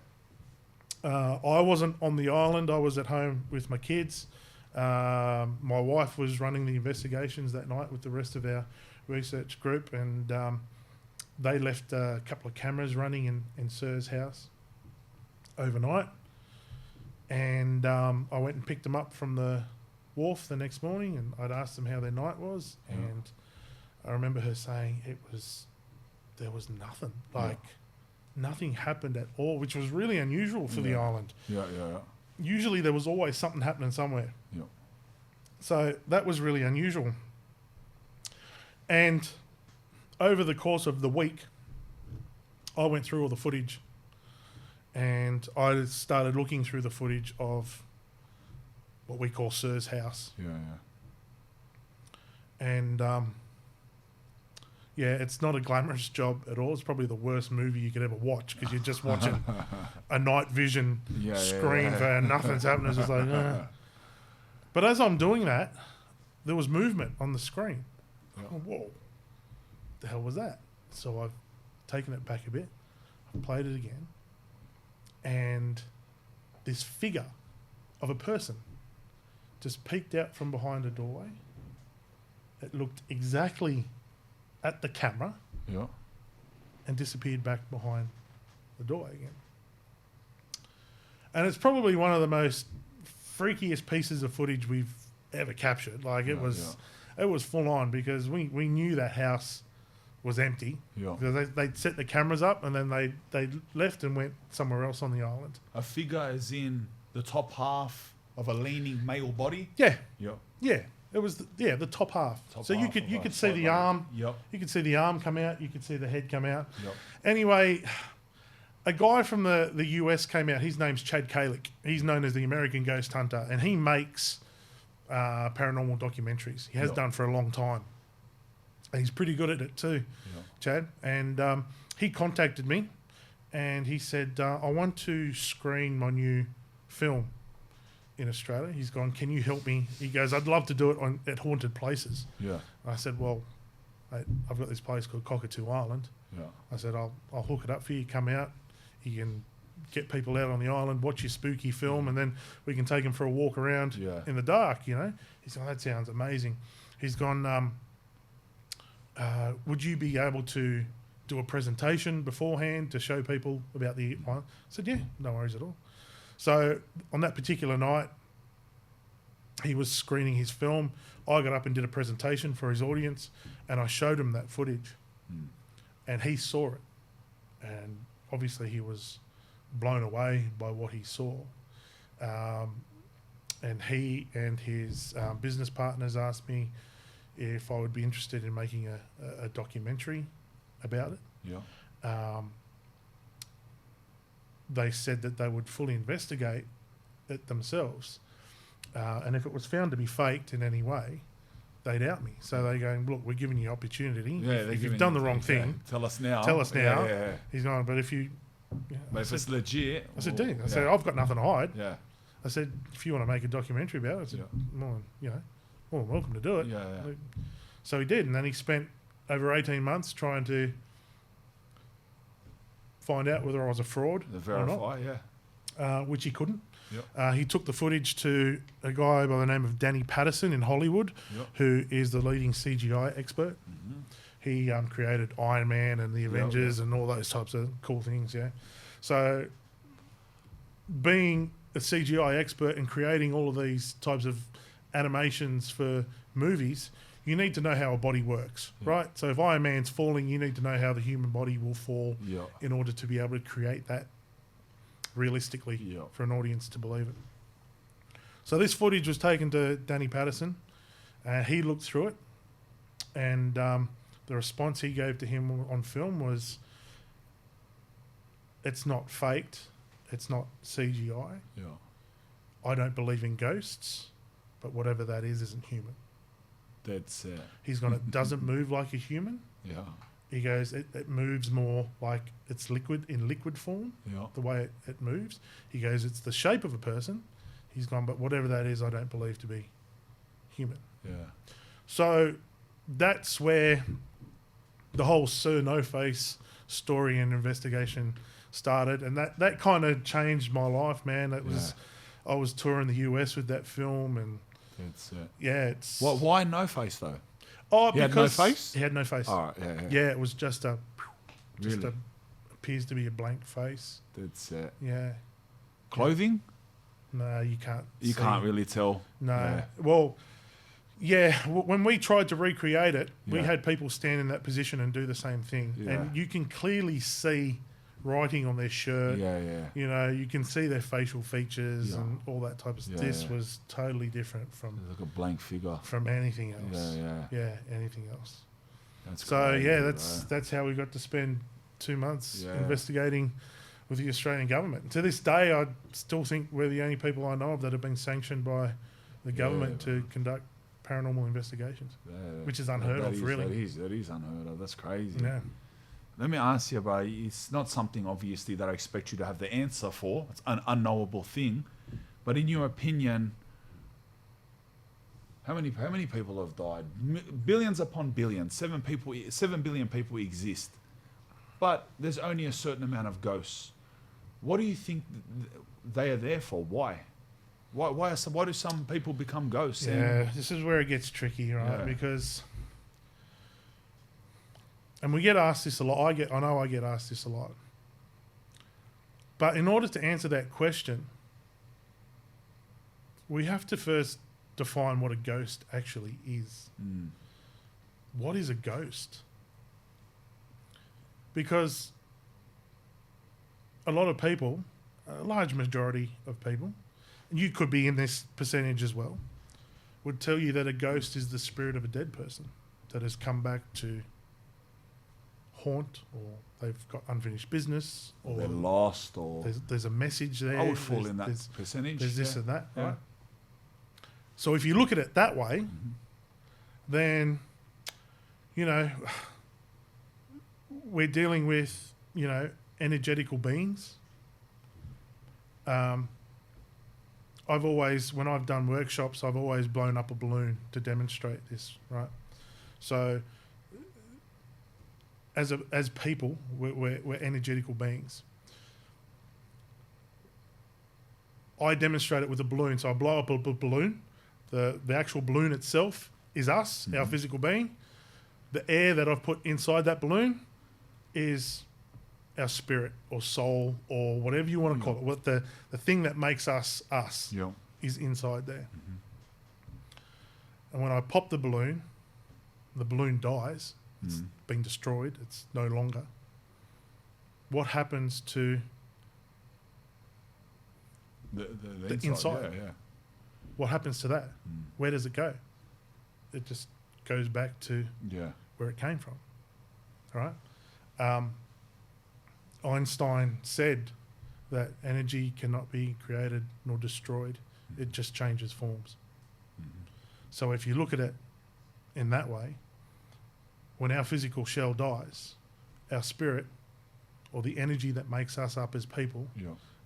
Speaker 1: I wasn't on the island. I was at home with my kids. My wife was running the investigations that night with the rest of our research group, and they left a couple of cameras running in Sir's house overnight. And I went and picked them up from the wharf the next morning, and I'd asked them how their night was.
Speaker 2: Yeah.
Speaker 1: And I remember her saying there was nothing. Like, nothing happened at all, which was really unusual for the island.
Speaker 2: Yeah, yeah, yeah.
Speaker 1: Usually there was always something happening somewhere.
Speaker 2: Yeah.
Speaker 1: So that was really unusual. And over the course of the week, I went through all the footage and I started looking through the footage of what we call Sir's house.
Speaker 2: Yeah, yeah.
Speaker 1: And it's not a glamorous job at all. It's probably the worst movie you could ever watch because you're just watching a night vision screen for nothing's happening. It's just like, But as I'm doing that, there was movement on the screen.
Speaker 2: Yeah.
Speaker 1: Oh, whoa, the hell was that? So I've taken it back a bit. I've played it again. And this figure of a person just peeked out from behind a doorway. It looked exactly at the camera
Speaker 2: Yeah.
Speaker 1: and disappeared back behind the doorway again. And it's probably one of the most freakiest pieces of footage we've ever captured. Like it was full on because we knew that house was empty.
Speaker 2: Yeah.
Speaker 1: Because they'd set the cameras up and then they left and went somewhere else on the island.
Speaker 2: A figure is in the top half of a leaning male body.
Speaker 1: Yeah.
Speaker 2: Yeah.
Speaker 1: Yeah. It was the top half.
Speaker 2: Top
Speaker 1: so you
Speaker 2: half
Speaker 1: could
Speaker 2: of
Speaker 1: you
Speaker 2: a
Speaker 1: could see
Speaker 2: side
Speaker 1: the
Speaker 2: body.
Speaker 1: arm.
Speaker 2: Yep.
Speaker 1: You could see the arm come out. You could see the head come out.
Speaker 2: Yep.
Speaker 1: Anyway, a guy from the US came out. His name's Chad Kalick. He's known as the American Ghost Hunter, and he makes paranormal documentaries. He has
Speaker 2: Yep.
Speaker 1: done for a long time. He's pretty good at it too, Chad. And he contacted me and he said, I want to screen my new film in Australia. He's gone, can you help me? He goes, I'd love to do it at haunted places.
Speaker 2: Yeah.
Speaker 1: I said, well, mate, I've got this place called Cockatoo Island.
Speaker 2: Yeah.
Speaker 1: I said, I'll hook it up for you. Come out. You can get people out on the island, watch your spooky film, and then we can take them for a walk around in the dark, you know. He's gone, that sounds amazing. He's gone, would you be able to do a presentation beforehand to show people about the island? I said, yeah, no worries at all. So on that particular night, he was screening his film. I got up and did a presentation for his audience, and I showed him that footage. And he saw it. And obviously he was blown away by what he saw. And he and his business partners asked me if I would be interested in making a documentary about it.
Speaker 2: Yeah.
Speaker 1: They said that they would fully investigate it themselves. And if it was found to be faked in any way, they'd out me. So they're going, look, we're giving you opportunity.
Speaker 2: Yeah,
Speaker 1: if you've done the wrong thing,
Speaker 2: tell us now.
Speaker 1: Tell us now.
Speaker 2: Yeah.
Speaker 1: He's going, but if you...
Speaker 2: But if it's legit...
Speaker 1: I said, I said, I've got nothing to hide.
Speaker 2: Yeah.
Speaker 1: I said, if you want to make a documentary about it, I said, more than welcome to do it.
Speaker 2: Yeah.
Speaker 1: So he did, and then he spent over 18 months trying to find out whether I was a fraud or not, which he couldn't.
Speaker 2: Yep.
Speaker 1: He took the footage to a guy by the name of Danny Patterson in Hollywood, who is the leading CGI expert.
Speaker 2: Mm-hmm.
Speaker 1: He created Iron Man and the Avengers and all those types of cool things, So being a CGI expert and creating all of these types of animations for movies, you need to know how a body works, right? So if Iron Man's falling, you need to know how the human body will fall in order to be able to create that realistically for an audience to believe it. So this footage was taken to Danny Patterson, and he looked through it, and the response he gave to him on film was, it's not faked, it's not CGI. I don't believe in ghosts, but whatever that is isn't human.
Speaker 2: That's it.
Speaker 1: He's gone, it doesn't move like a human. He goes, it moves more like it's liquid, in liquid form, the way it moves. He goes, it's the shape of a person. He's gone, but whatever that is, I don't believe to be human. So that's where the whole Sir No Face story and investigation started. And that kind of changed my life, man. It was, I was touring the US with that film, and
Speaker 2: that's it.
Speaker 1: it's...
Speaker 2: Why No Face, though?
Speaker 1: Oh,
Speaker 2: he had no face?
Speaker 1: He had no face.
Speaker 2: All right,
Speaker 1: Yeah, it was just
Speaker 2: really?
Speaker 1: appears to be a blank face.
Speaker 2: That's it.
Speaker 1: Yeah.
Speaker 2: Clothing?
Speaker 1: No, you can't.
Speaker 2: You can't really tell.
Speaker 1: No.
Speaker 2: Yeah.
Speaker 1: Well, when we tried to recreate it, we had people stand in that position and do the same thing. And you can clearly see writing on their shirt. You know, you can see their facial features and all that type of stuff. This was totally different from...
Speaker 2: It's like a blank figure.
Speaker 1: From anything else. Yeah, anything else.
Speaker 2: That's
Speaker 1: so,
Speaker 2: crazy,
Speaker 1: that's how we got to spend 2 months investigating with the Australian government. And to this day, I still think we're the only people I know of that have been sanctioned by the government to conduct paranormal investigations, which is unheard of, really.
Speaker 2: That is unheard of. That's crazy.
Speaker 1: Yeah.
Speaker 2: Let me ask you, bro. It's not something, obviously, that I expect you to have the answer for. It's an unknowable thing. But in your opinion, how many people have died? Billions upon billions. 7 billion people exist. But there's only a certain amount of ghosts. What do you think they are there for? Why? Why do some people become ghosts?
Speaker 1: Yeah, this is where it gets tricky, right? Because... And we get asked this a lot. I know I get asked this a lot. But in order to answer that question, we have to first define what a ghost actually is. What is a ghost? Because a lot of people, a large majority of people, and you could be in this percentage as well, would tell you that a ghost is the spirit of a dead person that has come back to haunt, or they've got unfinished business, or
Speaker 2: they're lost, or
Speaker 1: there's a message there.
Speaker 2: I would fall in that percentage.
Speaker 1: There's this and that, right? So if you look at it that way, then you know, we're dealing with, you know, energetical beings. I've always, when I've done workshops, I've always blown up a balloon to demonstrate this, right? So, as people, we're energetical beings. I demonstrate it with a balloon. So I blow up a balloon. The actual balloon itself is us, our physical being. The air that I've put inside that balloon is our spirit or soul or whatever you want to call it. What the thing that makes us is inside there. And when I pop the balloon dies. It's been destroyed. It's no longer. What happens to the inside?
Speaker 2: Yeah.
Speaker 1: What happens to that? Where does it go? It just goes back to where it came from. Right? Einstein said that energy cannot be created nor destroyed. It just changes forms. So if you look at it in that way, when our physical shell dies, our spirit, or the energy that makes us up as people,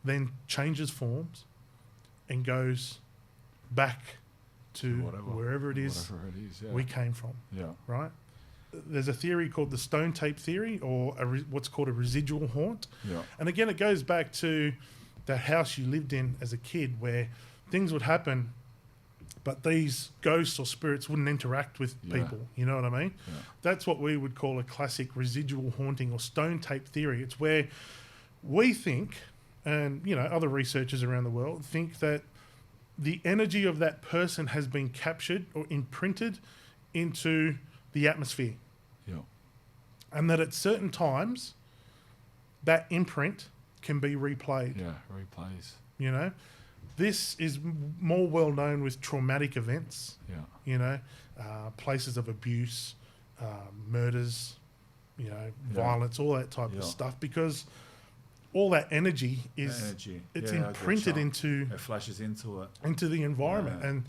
Speaker 1: then changes forms and goes back to wherever it is we came from. Right? There's a theory called the stone tape theory, or what's called a residual haunt. And again, it goes back to the house you lived in as a kid, where things would happen, but these ghosts or spirits wouldn't interact with people. You know what I mean? That's what we would call a classic residual haunting or stone tape theory. It's where we think, and you know, other researchers around the world think that the energy of that person has been captured or imprinted into the atmosphere. And that at certain times, that imprint can be replayed.
Speaker 2: Replays.
Speaker 1: You know? This is more well known with traumatic events, you know, places of abuse, murders, you know, violence, all that type of stuff, because all that energy is it's imprinted into
Speaker 2: it flashes into
Speaker 1: the environment, and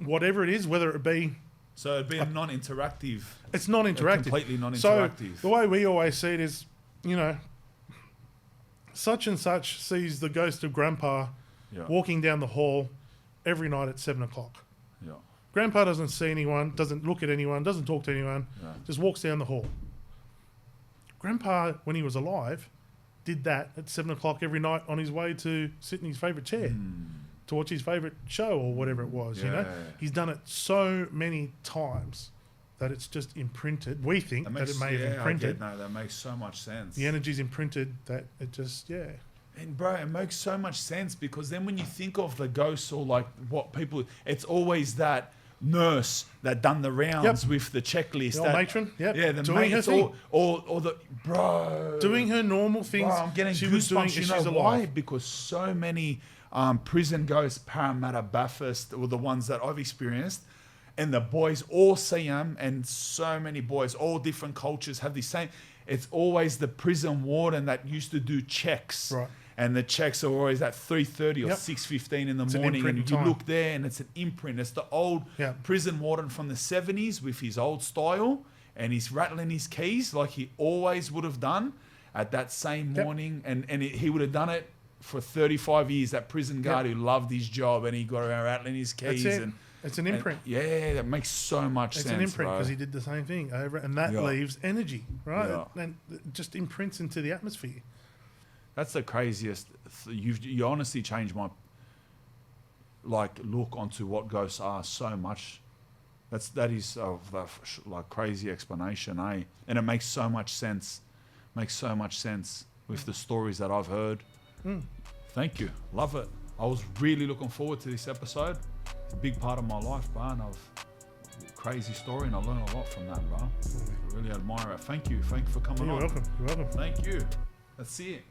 Speaker 1: whatever it is, whether it be.
Speaker 2: So it'd be a non-interactive.
Speaker 1: It's non-interactive.
Speaker 2: Completely non-interactive.
Speaker 1: So the way we always see it is, you know, such and such sees the ghost of Grandpa walking down the hall every night at 7:00. Grandpa doesn't see anyone, doesn't look at anyone, doesn't talk to anyone, just walks down the hall. Grandpa, when he was alive, did that at 7:00 every night on his way to sit in his favourite chair to watch his favourite show or whatever it was. You know, he's done it so many times that it's just imprinted. We think that it may have imprinted.
Speaker 2: That makes so much sense.
Speaker 1: The energy's imprinted that it just
Speaker 2: And bro, it makes so much sense, because then when you think of the ghosts, or like what people, it's always that nurse that done the rounds with the checklist.
Speaker 1: The old matron,
Speaker 2: the
Speaker 1: doing her thing.
Speaker 2: Or the bro
Speaker 1: doing her normal things.
Speaker 2: Bro, I'm getting goosebumps. You know why? Because so many prison ghosts, Parramatta, Bathurst, were the ones that I've experienced, and the boys all see them, and so many boys, all different cultures, have the same. It's always the prison warden that used to do checks.
Speaker 1: Right.
Speaker 2: And the checks are always at 3:30 or 6:15 in the morning, and you look there, and it's an imprint. It's the old prison warden from the 70s with his old style, and he's rattling his keys like he always would have done at that same morning, and he would have done it for 35 years. That prison guard who loved his job, and he got around rattling his keys.
Speaker 1: That's it. It's an imprint.
Speaker 2: That makes so much sense.
Speaker 1: It's an imprint because he did the same thing over, and that leaves energy, right? And it just imprints into the atmosphere.
Speaker 2: That's the craziest. You honestly changed my look onto what ghosts are so much. That is crazy explanation, eh? And it makes so much sense. Makes so much sense with the stories that I've heard. Thank you, love it. I was really looking forward to this episode. It's a big part of my life, bro, and crazy story, and I learned a lot from that, bro. I really admire it. Thank you for coming on.
Speaker 1: You're welcome.
Speaker 2: Thank you. That's it.